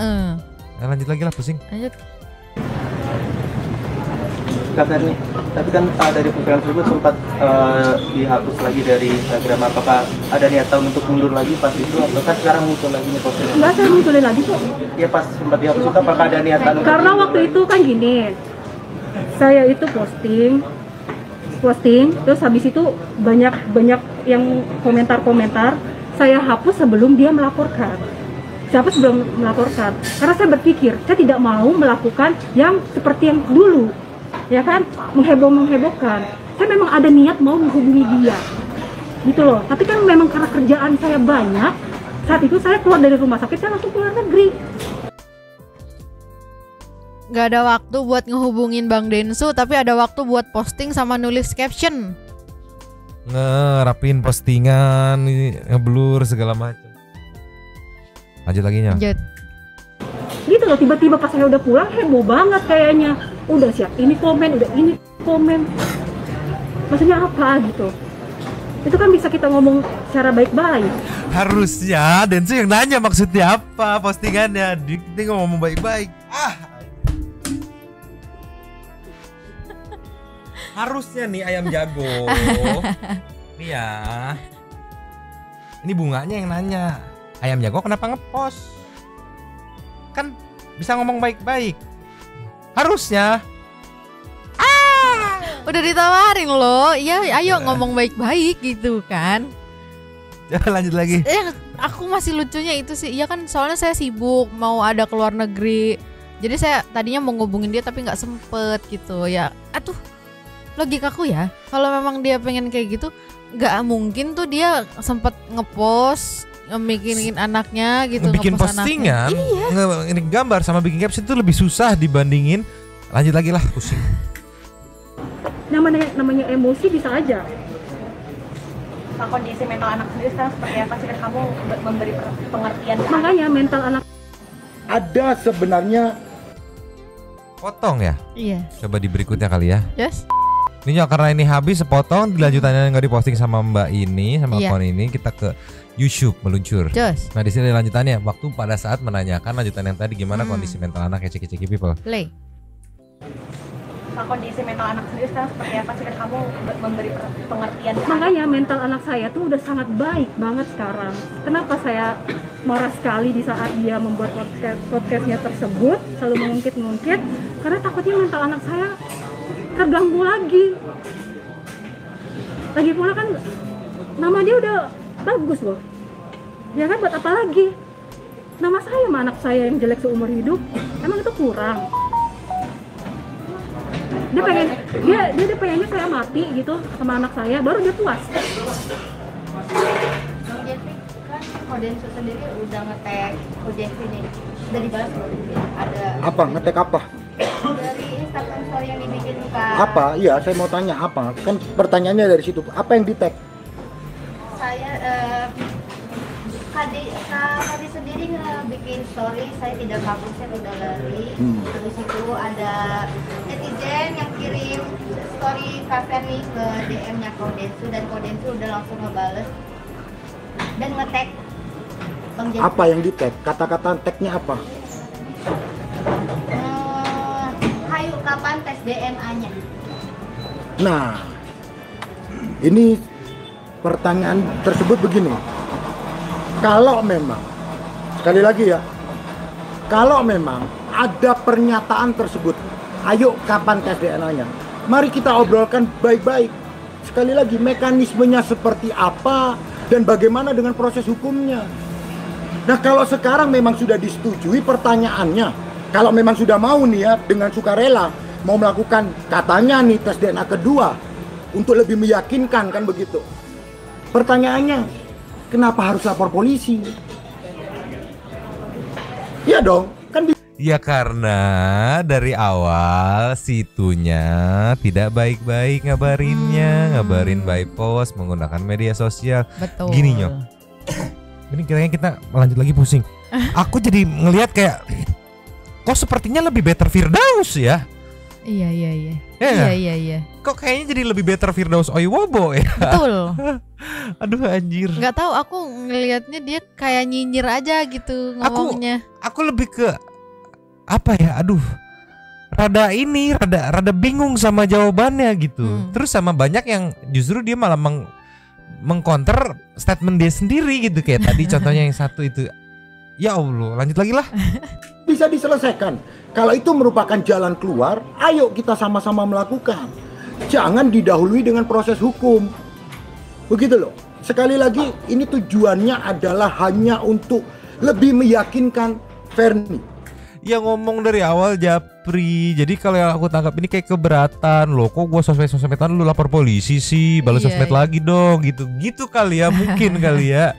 Nah, lanjut lagi lah, pusing. Lanjut. Tapi kan dari pemikiran tersebut sempat dihapus lagi dari Instagram. Apakah ada niatan untuk mundur lagi pas itu? Atau kan sekarang muncul lagi nih postingan? Enggak, saya munculin lagi kok. Ya pas sempat dihapus itu apakah ada niatan? Karena waktu itu kan gini, saya itu posting, terus habis itu banyak yang komentar, saya hapus sebelum dia melaporkan. Siapa sebelum melaporkan? Karena saya berpikir saya tidak mau melakukan yang seperti yang dulu. Ya kan, menghebohkan. Saya memang ada niat mau menghubungi dia, gitu loh. Tapi kan memang karena kerjaan saya banyak, saat itu saya keluar dari rumah sakit, saya langsung keluar negeri. Gak ada waktu buat ngehubungin Bang Densu, tapi ada waktu buat posting sama nulis caption. Ngerapin postingan, ngeblur segala macam. Lanjut lagi nya. Gitu loh, tiba-tiba pas saya udah pulang heboh banget kayaknya. Udah siap ini komen. Maksudnya apa gitu? Itu kan bisa kita ngomong secara baik-baik. Harusnya Densu yang nanya maksudnya apa postingannya. Dia ngomong baik-baik. Harusnya nih ayam jago. Nih ya. Ini bunganya yang nanya. Ayam jago kenapa ngepost? Kan bisa ngomong baik-baik. Harusnya. Udah ditawarin loh. Ya ayo ngomong baik-baik gitu kan. Jangan lanjut lagi. Aku masih lucunya itu sih. Iya kan soalnya saya sibuk mau ada keluar negeri. Jadi saya tadinya mau ngubungin dia tapi nggak sempet gitu ya. Aduh, logikaku ya. Kalau memang dia pengen kayak gitu, nggak mungkin tuh dia sempet ngepost bikin anaknya gitu, bikin postingan, ini gambar sama bikin caption itu lebih susah dibandingin. Lanjut lagi lah, pusing. Namanya emosi bisa aja. Kondisi mental anak sendiri sekarang seperti apa sih, kan kamu memberi pengertian? Makanya mental anak ada sebenarnya. Potong ya? Iya. Coba di berikutnya kali ya. Yes. Ini karena ini habis sepotong, dilanjutannya nggak diposting sama Mbak ini, sama akun ini, kita ke YouTube meluncur. Just. Nah di sini lanjutannya, waktu pada saat menanyakan lanjutan yang tadi gimana kondisi mental anak ya, ceki people. Play. Kondisi mental anak sendiri sekarang seperti apa sih, kan kamu memberi pengertian? Makanya mental anak saya tuh udah sangat baik banget sekarang. Kenapa saya marah sekali di saat dia membuat podcastnya tersebut, selalu mengungkit-ungkit, karena takutnya mental anak saya terganggu lagi. Lagi pula kan nama dia udah bagus loh. Ya kan, buat apa lagi? Nama saya sama anak saya yang jelek seumur hidup, emang itu kurang? Dia pengennya saya mati gitu sama anak saya, baru dia puas. Densu sendiri udah nge-tag Ujefi nih, udah dibalas belum? Ada Apa? Nge-tag apa? dari Instagram story yang dibikin Kak. Apa? Iya, saya mau tanya apa? Kan pertanyaannya dari situ. Apa yang di-tag? Saya Kadi sendiri bikin story, saya tidak kabur, saya udah lari. Terus itu ada netizen yang kirim story Kak Ferni ke DM-nya Kodensu, dan Kodensu udah langsung ngebales dan nge-tag Bang Jeffrey. Apa yang di-tag? Kata-kata tagnya apa? Hayu kapan tes DNA-nya? Nah, ini pertanyaan tersebut begini. Kalau memang, sekali lagi ya, kalau memang ada pernyataan tersebut, ayo kapan tes DNA-nya? Mari kita obrolkan baik-baik. Sekali lagi, mekanismenya seperti apa dan bagaimana dengan proses hukumnya. Nah, kalau sekarang memang sudah disetujui pertanyaannya, kalau memang sudah mau nih ya, dengan sukarela mau melakukan katanya nih tes DNA kedua untuk lebih meyakinkan, kan begitu. Pertanyaannya, kenapa harus lapor polisi? Iya dong, kan Ya karena dari awal situnya tidak baik-baik ngabarin by post menggunakan media sosial. Betul. Gini Nyok, ini kayaknya kita lanjut lagi pusing. Aku jadi ngelihat kayak kok sepertinya lebih better Firdaus ya. Iya. Ya, Iya. Kok kayaknya jadi lebih better Firdaus Oiwobo ya. Betul. Aduh anjir. Nggak tahu, aku ngelihatnya dia kayak nyinyir aja gitu ngomongnya. Aku lebih ke apa ya? Aduh. Rada bingung sama jawabannya gitu. Terus sama banyak yang justru dia malah mengcounter statement dia sendiri gitu, kayak tadi contohnya yang satu itu. Ya Allah, lanjut lagi lah. bisa diselesaikan. Kalau itu merupakan jalan keluar, ayo kita sama-sama melakukan. Jangan didahului dengan proses hukum. Begitu loh. Sekali lagi, ini tujuannya adalah hanya untuk lebih meyakinkan Ferni. Ya ngomong dari awal Japri. Jadi kalau yang aku tangkap ini kayak keberatan loh. Kok gua sosmed-sosmedan lu lapor polisi sih? Balas sosmed lagi dong gitu. Gitu kali ya, mungkin kali ya.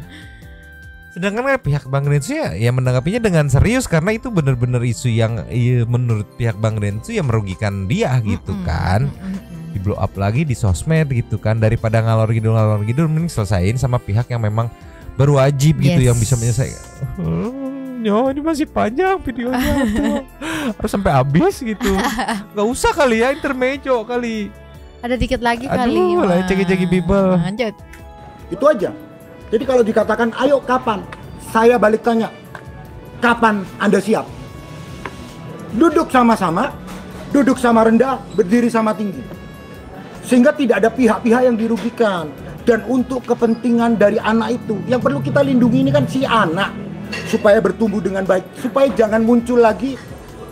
Sedangkan kan pihak Bang Rensu ya menanggapinya dengan serius, karena itu benar-benar isu yang menurut pihak Bang Rensu ya merugikan dia gitu kan. Di blow up lagi di sosmed gitu kan, daripada ngalor ngidul mending selesain sama pihak yang memang berwajib gitu, yang bisa menyelesaikan. Ini masih panjang videonya tuh. Harus sampai habis gitu. Gak usah kali ya, intermezzo kali. Ada dikit lagi kali. Aduh lah, ceki people. Lanjut. Itu aja. Jadi kalau dikatakan ayo kapan, saya balik tanya, kapan Anda siap? Duduk sama-sama, duduk sama rendah, berdiri sama tinggi. Sehingga tidak ada pihak-pihak yang dirugikan. Dan untuk kepentingan dari anak itu, yang perlu kita lindungi ini kan si anak, supaya bertumbuh dengan baik, supaya jangan muncul lagi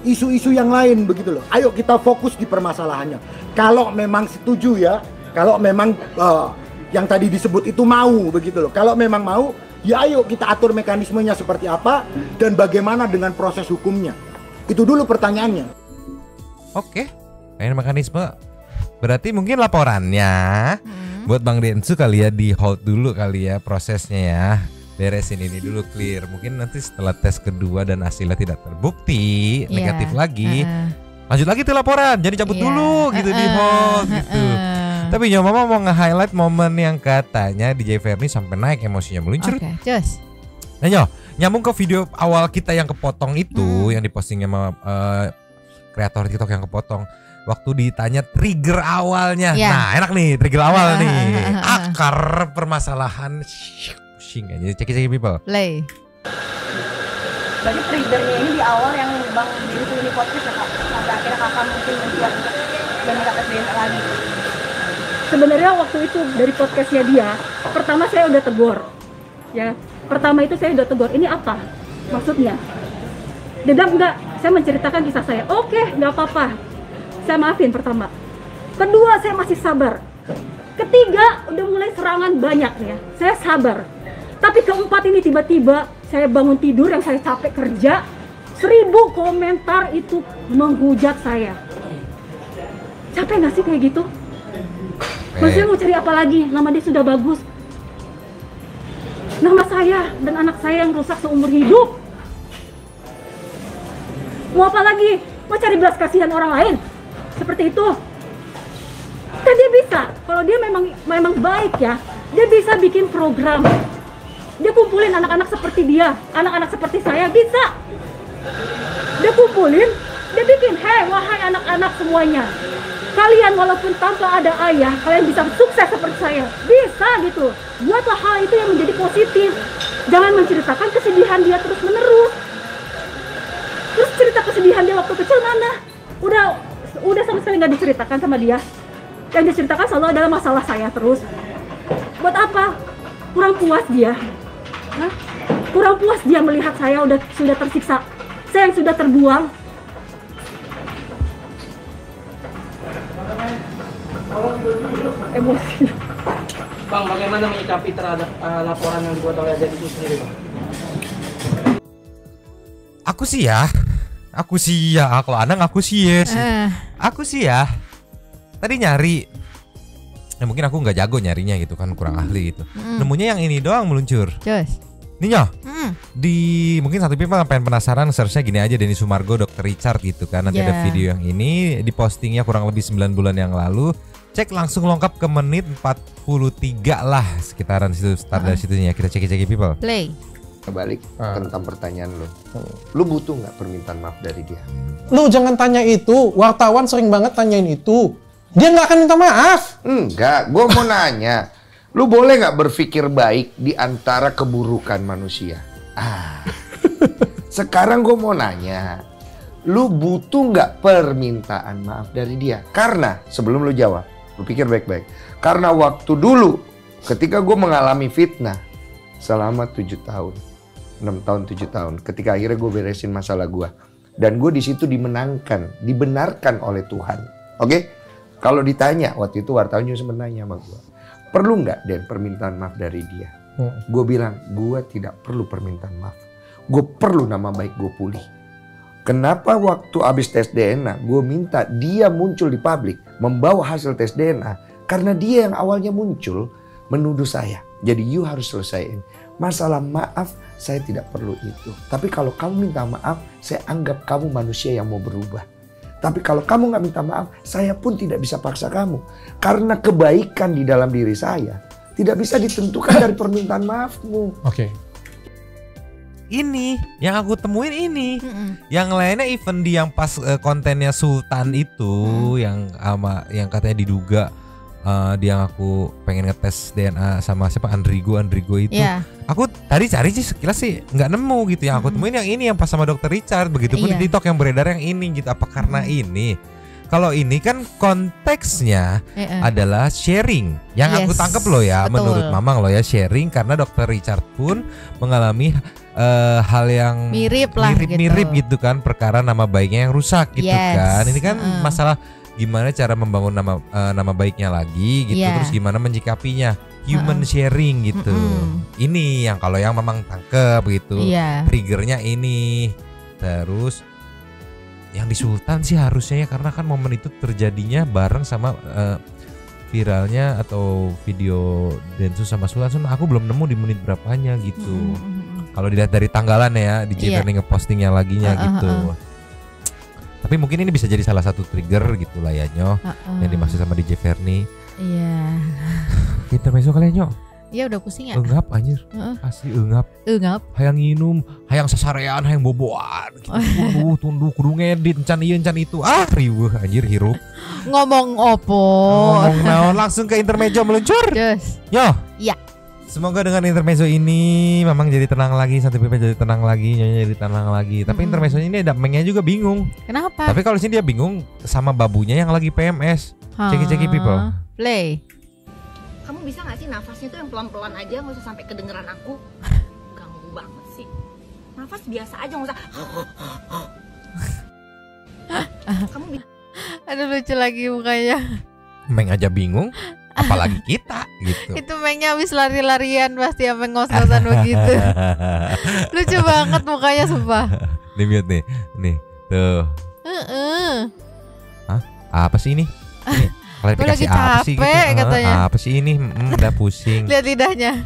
isu-isu yang lain begitu loh. Ayo kita fokus di permasalahannya. Kalau memang setuju ya, kalau memang yang tadi disebut itu mau begitu loh. Kalau memang mau, ya ayo kita atur mekanismenya seperti apa dan bagaimana dengan proses hukumnya. Itu dulu pertanyaannya. Oke, ini mekanisme. Berarti mungkin laporannya buat Bang Rensu kali ya, di hold dulu kali ya prosesnya ya. Beresin ini dulu, clear. Mungkin nanti setelah tes kedua dan hasilnya tidak terbukti negatif lagi, lanjut lagi tuh laporan. Jadi cabut dulu gitu, di hold gitu. Tapi Mama mau nge-highlight momen yang katanya DJ Ferni sampai naik emosinya meluncur. Oke, just. Nah nyambung ke video awal kita yang kepotong itu, yang diposting sama kreator TikTok yang kepotong. Waktu ditanya trigger awalnya, nah enak nih trigger awal nih, akar permasalahan. Pusing aja, cek people. Play. Berarti triggernya ini di awal yang Bang Rensu ini podcast ya Kak? Sampai akhirnya Kakak mungkin mencoba dan minta tes DNA lagi. Sebenarnya waktu itu dari podcastnya dia, pertama saya udah tegur, ya. Pertama itu saya udah tegur, ini apa maksudnya? Dia bilang enggak, saya menceritakan kisah saya. Oke, nggak apa-apa, saya maafin pertama. Kedua, saya masih sabar. Ketiga, udah mulai serangan banyak ya, saya sabar. Tapi keempat ini tiba-tiba saya bangun tidur yang saya capek kerja, 1000 komentar itu menghujat saya. Capek nggak sih kayak gitu? Maksudnya mau cari apa lagi? Nama dia sudah bagus. Nama saya dan anak saya yang rusak seumur hidup. Mau apa lagi? Mau cari belas kasihan orang lain? Seperti itu. Dan dia bisa, kalau dia memang baik ya, dia bisa bikin program Dia kumpulin anak-anak seperti dia, anak-anak seperti saya, bisa. Dia kumpulin, dia bikin, hei wahai anak-anak semuanya, kalian walaupun tanpa ada ayah, kalian bisa sukses seperti saya. Bisa gitu. Buatlah hal itu yang menjadi positif. Jangan menceritakan kesedihan dia terus menerus. Terus cerita kesedihan dia waktu kecil mana? Udah sama sekali nggak diceritakan sama dia. Yang diceritakan selalu adalah masalah saya terus. Buat apa? Kurang puas dia. Hah? Kurang puas dia melihat saya sudah tersiksa. Saya yang sudah terbuang. Emosi. Bang, bagaimana menyikapi terhadap laporan yang dibuat oleh Aden itu sendiri, Bang? Aku sih ya, kalau Anang aku sih yes. Aku sih ya. Tadi nyari, ya mungkin aku nggak jago nyarinya gitu kan, kurang ahli gitu. Nemunya yang ini doang meluncur. Nih nyoh, mungkin satu people pengen penasaran, searchnya gini aja, Denny Sumargo, Dr. Richard gitu kan. Nanti ada video yang ini, dipostingnya kurang lebih 9 bulan yang lalu. Cek langsung lengkap ke menit 43 lah, sekitaran situ, start dari situnya. Kita cek people. Play. Balik tentang pertanyaan lu butuh nggak permintaan maaf dari dia? Lu jangan tanya itu, wartawan sering banget tanyain itu. Dia nggak akan minta maaf. Enggak, gue mau nanya. Lu boleh nggak berpikir baik di antara keburukan manusia? Sekarang gue mau nanya, lu butuh nggak permintaan maaf dari dia? Karena sebelum lu jawab, lu pikir baik-baik. Karena waktu dulu, ketika gue mengalami fitnah selama 7 tahun, 6 tahun, 7 tahun, ketika akhirnya gue beresin masalah gue, dan gue di situ dibenarkan oleh Tuhan. Oke? Kalau ditanya waktu itu wartawan juga sempat nanya sama gue, perlu nggak Den permintaan maaf dari dia? Gue bilang, gue tidak perlu permintaan maaf. Gue perlu nama baik gue pulih. Kenapa waktu habis tes DNA, gue minta dia muncul di publik, membawa hasil tes DNA. Karena dia yang awalnya muncul, menuduh saya. Jadi you harus selesaiin. Masalah maaf, saya tidak perlu itu. Tapi kalau kamu minta maaf, saya anggap kamu manusia yang mau berubah. Tapi kalau kamu nggak minta maaf, saya pun tidak bisa paksa kamu. Karena kebaikan di dalam diri saya tidak bisa ditentukan dari permintaan maafmu. Oke. Ini yang aku temuin ini. Yang lainnya even di yang pas kontennya Sultan itu, yang katanya diduga dia ngaku pengen ngetes DNA sama siapa, Andrigo itu. Aku tadi cari sih sekilas sih nggak nemu gitu. Yang aku temuin yang ini, yang pas sama Dr. Richard. Begitupun di TikTok yang beredar yang ini gitu. Apa karena ini? Kalau ini kan konteksnya adalah sharing. Yang aku tangkap loh ya, menurut Mamang loh ya, sharing karena Dr. Richard pun mengalami hal yang mirip gitu kan, perkara nama baiknya yang rusak gitu kan. Ini kan masalah gimana cara membangun nama baiknya lagi gitu, terus gimana menyikapinya, human sharing gitu. Ini yang kalau yang memang tangkep gitu, triggernya ini. Terus yang di Sultan sih harusnya ya, karena kan momen itu terjadinya bareng sama viralnya atau video Densus sama Sultan. Aku belum nemu di menit berapanya gitu. Kalau dilihat dari tanggalan ya, di Jeverni ngepostingnya laginya gitu. Tapi mungkin ini bisa jadi salah satu trigger gitu lah ya Nyo, yang dimaksud sama DJ Verni. Iya. Kita besok kalian Nyo. Iya udah pusing ya. Engap anjir. Asli engap. Hayang nginum, hayang sasarean, hayang boboan. Gitu. Tunduk kudu ngedit encan ieu encan itu. Riweuh anjir hirup. Ngomong opo? Ngomong naon, langsung ke intermezzo meluncur. Yo. Iya. Semoga dengan intermezzo ini Mamang jadi tenang lagi, Santi Pipe jadi tenang lagi, Nyonya jadi tenang lagi. Tapi intermezzo ini ada Mengnya juga bingung. Kenapa? Tapi kalau sini dia bingung sama babunya yang lagi PMS. Ceki people. Play. Kamu bisa gak sih nafasnya tuh yang pelan-pelan aja, gak usah sampai kedengeran aku. Ganggu banget sih. Nafas biasa aja, gak usah. Kamu bisa. Aduh lucu lagi mukanya. Meng aja bingung, apalagi kita gitu. Itu Mengnya habis lari-larian pasti sampai ngos-ngosan begitu. Lucu banget mukanya sumpah. Nih lihat nih tuh. Hah? Apa sih ini? Klarifikasi apa sih gitu? Katanya. Apa sih ini? Udah pusing. Lihat lidahnya.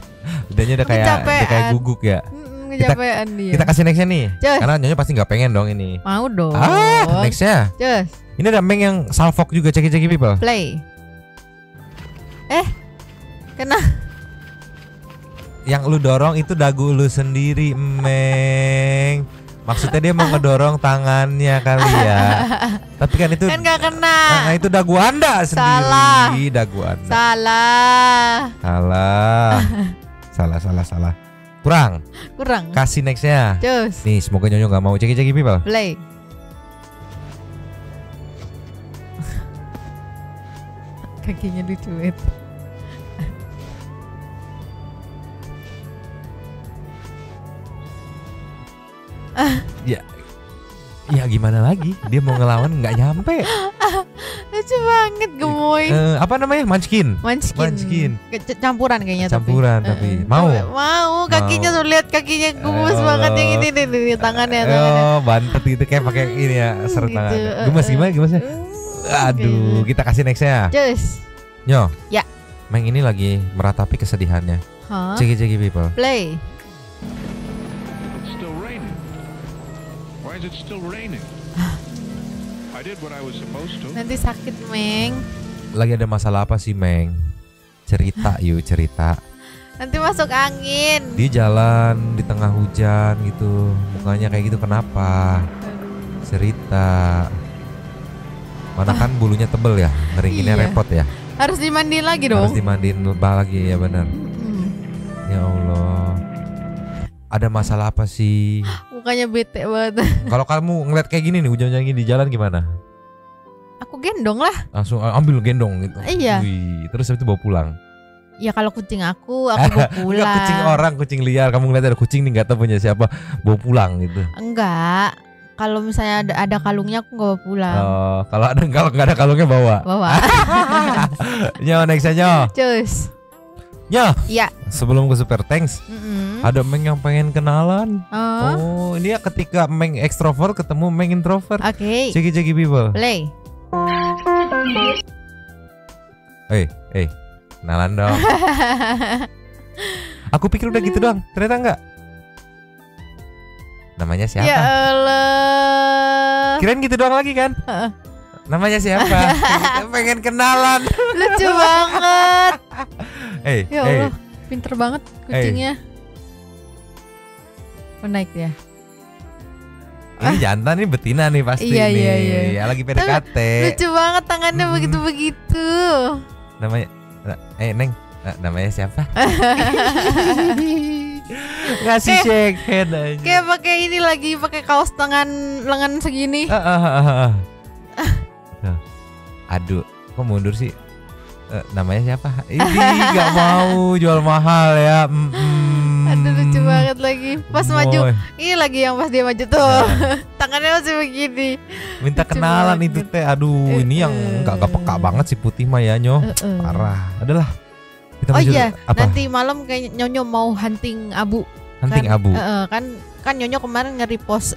Lidahnya udah kayak guguk ya. Kecapean dia. Kita kasih nextnya nih. Just. Karena Nyonya pasti nggak pengen dong ini. Mau dong. Nextnya. Just. Ini ada Meng yang salfok juga, ceki people. Play. Kena. Yang lu dorong itu dagu lu sendiri, Meng. Maksudnya dia mau ngedorong tangannya kali ya. Tapi kan itu kan gak kena. Nah, itu dagu Anda sendiri. Dagu Anda. Salah. Kurang. Kasih nextnya. Cus. Nih, semoga Nyonyo gak mau ceki-ceki people. Play. Kakinya lucu banget. Ya gimana lagi? Dia mau ngelawan nggak nyampe. Lucu banget gemoy. Apa namanya? Munchkin. Campuran kayaknya. Campuran tapi mau. Kakinya tuh lihat kakinya gemes banget yang ini nih tangannya. Bantet gitu kayak pakai ini ya seret gitu. tangan. Gemesnya? Aduh, kita kasih nextnya. Cus. Nyo. Ya. Meng ini lagi meratapi kesedihannya. Ceki people. Play. Is it still raining? I did what I was supposed to. Nanti sakit, Meng. Lagi ada masalah apa sih, Meng? Cerita. Nanti masuk angin. Dia jalan di tengah hujan gitu. Mukanya kayak gitu kenapa? Cerita. Mana kan bulunya tebel ya, ngeringinnya repot ya. Harus dimandiin lagi dong. Harus dimandiin lagi ya benar. Ya Allah. Ada masalah apa sih? Mukanya bete banget. Kalau kamu ngeliat kayak gini nih hujan-hujan gini di jalan gimana? Aku gendong lah. Langsung ambil gendong gitu. Iya. Wih, terus habis itu bawa pulang. Ya kalau kucing aku bawa pulang. Enggak, kucing orang, kucing liar. Kamu ngeliat ada kucing nih nggak tahu punya siapa, bawa pulang gitu. Enggak. Kalau misalnya ada kalungnya aku nggak bawa pulang. Oh, kalau nggak ada kalungnya bawa. Nyo, next aja. Cus. Nyo. Iya. Sebelum ke Super Thanks, ada Meng yang pengen kenalan. Oh, ini ya ketika Meng ekstrovert ketemu Meng introvert. Oke. Ceki people. Play. Kenalan dong. Aku pikir udah gitu doang, ternyata enggak. Namanya siapa? Ya Allah. Kirain gitu doang lagi kan? Namanya siapa? Pengen kenalan. Lucu banget. Ya Allah, pinter banget kucingnya. Menaik ya. Ini jantan nih betina nih pasti nih. Ya lagi PDKT. Lucu banget tangannya begitu-begitu. Namanya Neng, namanya siapa? Ngasih shake hand aja. Kayak pakai ini lagi pakai kaos lengan segini. Aduh, kok mundur sih? Namanya siapa? Ini nggak mau jual mahal ya. Aduh lucu banget lagi. Pas maju, ini lagi yang pas dia maju tuh, tangannya masih begini. Minta lucu kenalan banget. Itu teh. Aduh, ini yang nggak peka banget si Putih mah ya Nyo. Parah. Adalah. Nanti malam kayak Nyonyo mau hunting abu. Hunting abu. Kan Nyonyo kemarin nge-repost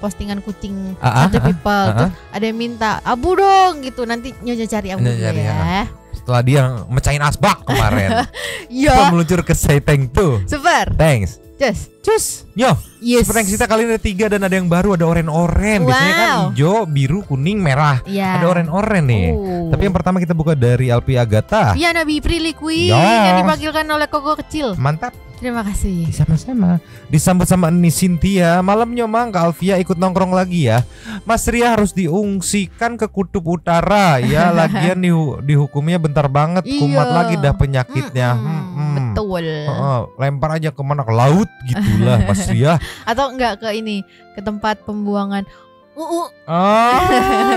postingan kucing satu people. Terus ada yang minta abu dong gitu. Nanti Nyonyo cari abu ya. Setelah dia mecahin asbak kemarin. Iya. Meluncur ke Saiteng tuh. Super. Thanks. Cus. Yo. Yes. Super Thanks kita kali ini ada 3 dan ada yang baru, ada oren-oren. Biasanya kan hijau, biru, kuning, merah. Ada oren-oren nih. Tapi yang pertama kita buka dari Alpi Agatha. Iya, Nabi Prilly Queen yang dipanggilkan oleh Koko kecil. Mantap. Terima kasih. Sama-sama. Disambut sama Eni Cynthia. Malamnya Mang Kak Alvia ikut nongkrong lagi ya. Mas Ria harus diungsikan ke kutub utara ya. Lagian dihukumnya bentar banget. Kumat lagi dah penyakitnya. Betul. Lempar aja kemana, ke laut gitulah Mas Ria. Atau enggak ke ini, ke tempat pembuangan.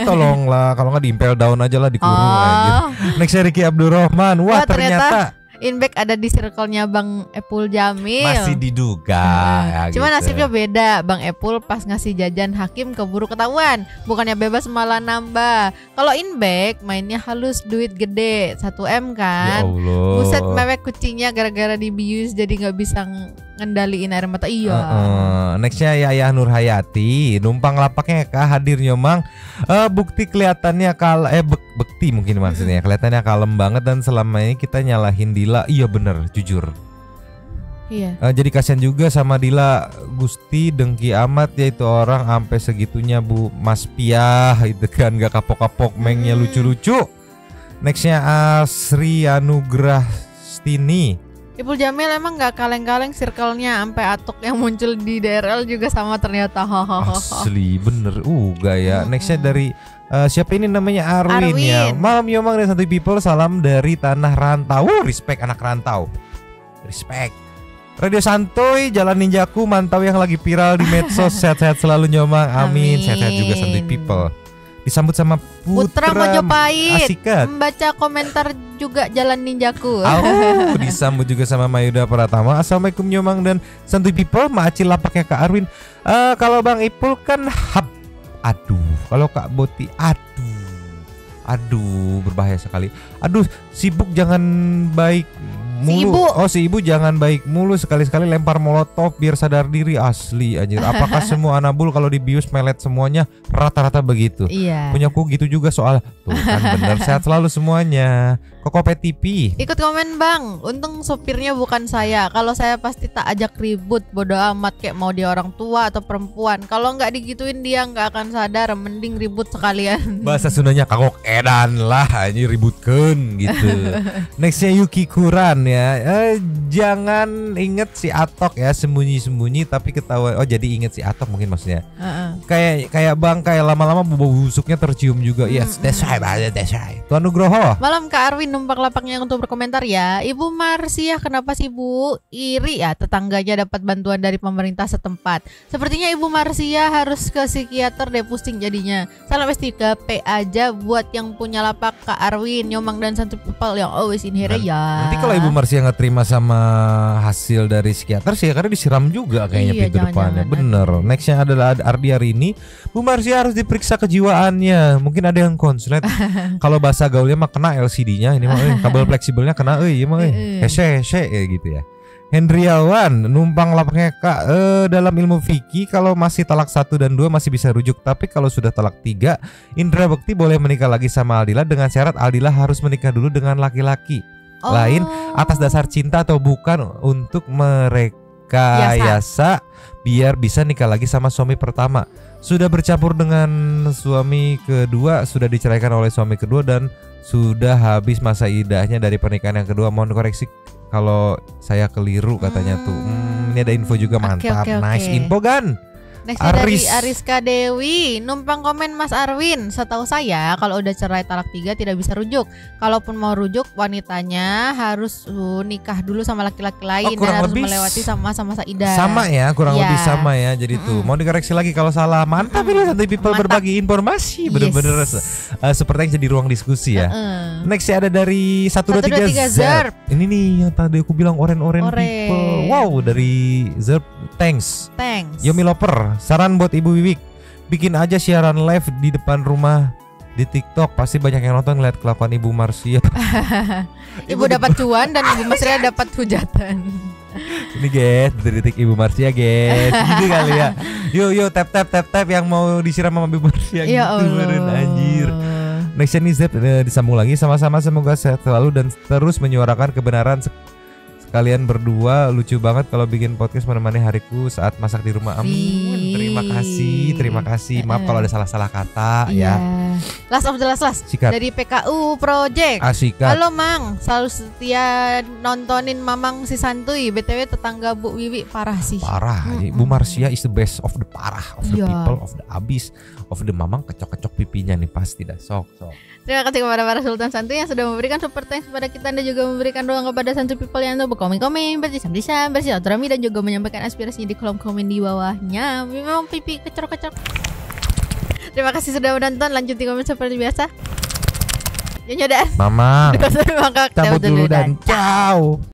Tolonglah, kalau nggak diimpel daun aja lah, dikurung aja. Next Ricky Abdurrahman. Wah ternyata Inback ada di circle-nya Bang Epul Jamil. Masih diduga ya, cuma gitu. Nasibnya beda. Bang Epul pas ngasih jajan Hakim keburu ketahuan. Bukannya bebas malah nambah. Kalau Inback mainnya halus, duit gede 1M kan. Ya Allah. Buset, mewek kucingnya gara-gara dibius jadi gak bisa ngendaliin air mata. Iya. Nextnya Yayah Nur Hayati. Numpang lapaknya kah hadir Nyomang. Bukti kelihatannya bekti mungkin maksudnya. Kelihatannya kalem banget dan selama ini kita nyalahin Dila. Iya bener, jujur. Iya. Jadi kasihan juga sama Dila. Gusti dengki amat ya itu orang sampai segitunya Bu Mas Piah itu kan gak kapok-kapok Mengnya lucu-lucu. Nextnya Asri Anugrah Stini. Ipul Jamil emang nggak kaleng-kaleng circle-nya sampai Atok yang muncul di DRL juga sama ternyata. Asli bener. Gaya. Nextnya dari siapa ini namanya Arwin ya. Malam Yomang dan Santuy People, salam dari tanah rantau. Respect anak rantau. Respect. Radio Santuy, Jalan Ninjaku, mantau yang lagi viral di medsos. Sehat-sehat selalu Nyomang. Amin. Sehat-sehat juga Santuy People. Disambut sama Putra Mojopahit. Asikat. Membaca komentar juga Jalan Ninjaku. Disambut juga sama Mayuda Pratama. Assalamualaikum Nyomang dan Santuy People. Maacil lapaknya Kak Arwin. Kalau Bang Ipul kan aduh. Kalau Kak Boti aduh berbahaya sekali. Aduh, sibuk jangan baik mulu. Si ibu jangan baik mulu, sekali-sekali lempar molotov biar sadar diri. Asli anjir. Apakah semua anabul kalau dibius melet semuanya? Rata-rata begitu. Iya. Punyaku gitu juga soal. Tuh kan bener. Sehat selalu semuanya. Kokopet TV. Ikut komen Bang. Untung sopirnya bukan saya. Kalau saya pasti tak ajak ribut. Bodo amat kayak mau dia orang tua atau perempuan. Kalau nggak digituin dia nggak akan sadar. Mending ribut sekalian. Bahasa Sundanya kagok edan lah, ini ributkeun gitu. Nextnya Yuki Kuran ya. Jangan inget si Atok ya, sembunyi-sembunyi tapi ketahuan. Oh jadi inget si Atok mungkin maksudnya. Kayak Bang, kayak lama-lama bau busuknya tercium juga. Yes, that's right. Tuan Nugroho. Malam Kak Arwin, numpak lapaknya untuk berkomentar ya. Ibu Marsiah, kenapa sih Bu iri ya tetangganya dapat bantuan dari pemerintah setempat? Sepertinya Ibu Marsiah harus ke psikiater deh, pusing jadinya. Salam S3P aja buat yang punya lapak Kak Arwin, Nyomang dan Santuy People yang always in here ya. Nanti kalau Ibu Marsiah nggak terima sama hasil dari psikiater sih, karena disiram juga kayaknya pintu depannya. Bener. Nextnya adalah Ardi hari ini. Bu Marsiah harus diperiksa kejiwaannya. Mungkin ada yang konslet. Kalau bahasa gaulnya mah kena LCD-nya. Ini mah kabel fleksibelnya kena hese gitu ya. Hendriawan, numpang lapaknya Kak, dalam ilmu fikih kalau masih talak 1 dan 2 masih bisa rujuk, tapi kalau sudah talak 3, Indra Bekti boleh menikah lagi sama Aldila dengan syarat Aldila harus menikah dulu dengan laki-laki lain atas dasar cinta atau bukan untuk mereka yasa biar bisa nikah lagi sama suami pertama. Sudah bercampur dengan suami kedua, sudah diceraikan oleh suami kedua dan sudah habis masa idahnya dari pernikahan yang kedua. Mohon koreksi kalau saya keliru katanya tuh. Ini ada info juga, mantap. Nice info Gan. Next dari Ariska Dewi, numpang komen Mas Arwin. Setahu saya kalau udah cerai talak 3 tidak bisa rujuk. Kalaupun mau rujuk, wanitanya harus nikah dulu sama laki-laki lain dan harus melewati masa-masa idah. Sama ya, kurang lebih sama ya. Jadi tuh mau dikoreksi lagi kalau salah. Mantap ini Santuy People berbagi informasi. Bener-bener seperti yang jadi ruang diskusi ya. Next ada dari 123 Zerp. Ini nih yang tadi aku bilang oren people. Wow, dari Zerp. Thanks. Yomi Loper, saran buat Ibu Wiwik, bikin aja siaran live di depan rumah di TikTok. Pasti banyak yang nonton ngeliat kelakuan Ibu Marsiah. Ibu dapat cuan dan Ibu Marsiah dapat hujatan. Ini guys, detik Ibu Marsiah guys. Gitu kali ya. Yuk tap yang mau disiram sama Ibu Marsiah gitu beren anjir. Next ini Zep disambung lagi, sama-sama semoga sehat selalu dan terus menyuarakan kebenaran. Kalian berdua lucu banget kalau bikin podcast menemani hariku saat masak di rumah. Amin. Terima kasih. Maaf kalau ada salah-salah kata ya. Last of the last dari PKU Project. Asikat. Halo Mang, selalu setia nontonin Mamang si Santuy. BTW tetangga Bu Wiwi parah sih. Bu Marsiah is the best of the parah, of the people, of the abis, of the Mamang kecok-kecok pipinya nih pasti dah. Sok. Terima kasih kepada para Sultan Santuy yang sudah memberikan support thanks kepada kita dan juga memberikan ruang kepada Santuy People yang untuk berkomen-komen, berdiam-diam, bersilaturahmi dan juga menyampaikan aspirasinya di kolom komen di bawahnya. Memang pipi kecor-kecor. Terima kasih sudah menonton. Lanjut di komen seperti biasa. Nyonya dan Mama. cabut dulu dan ciao.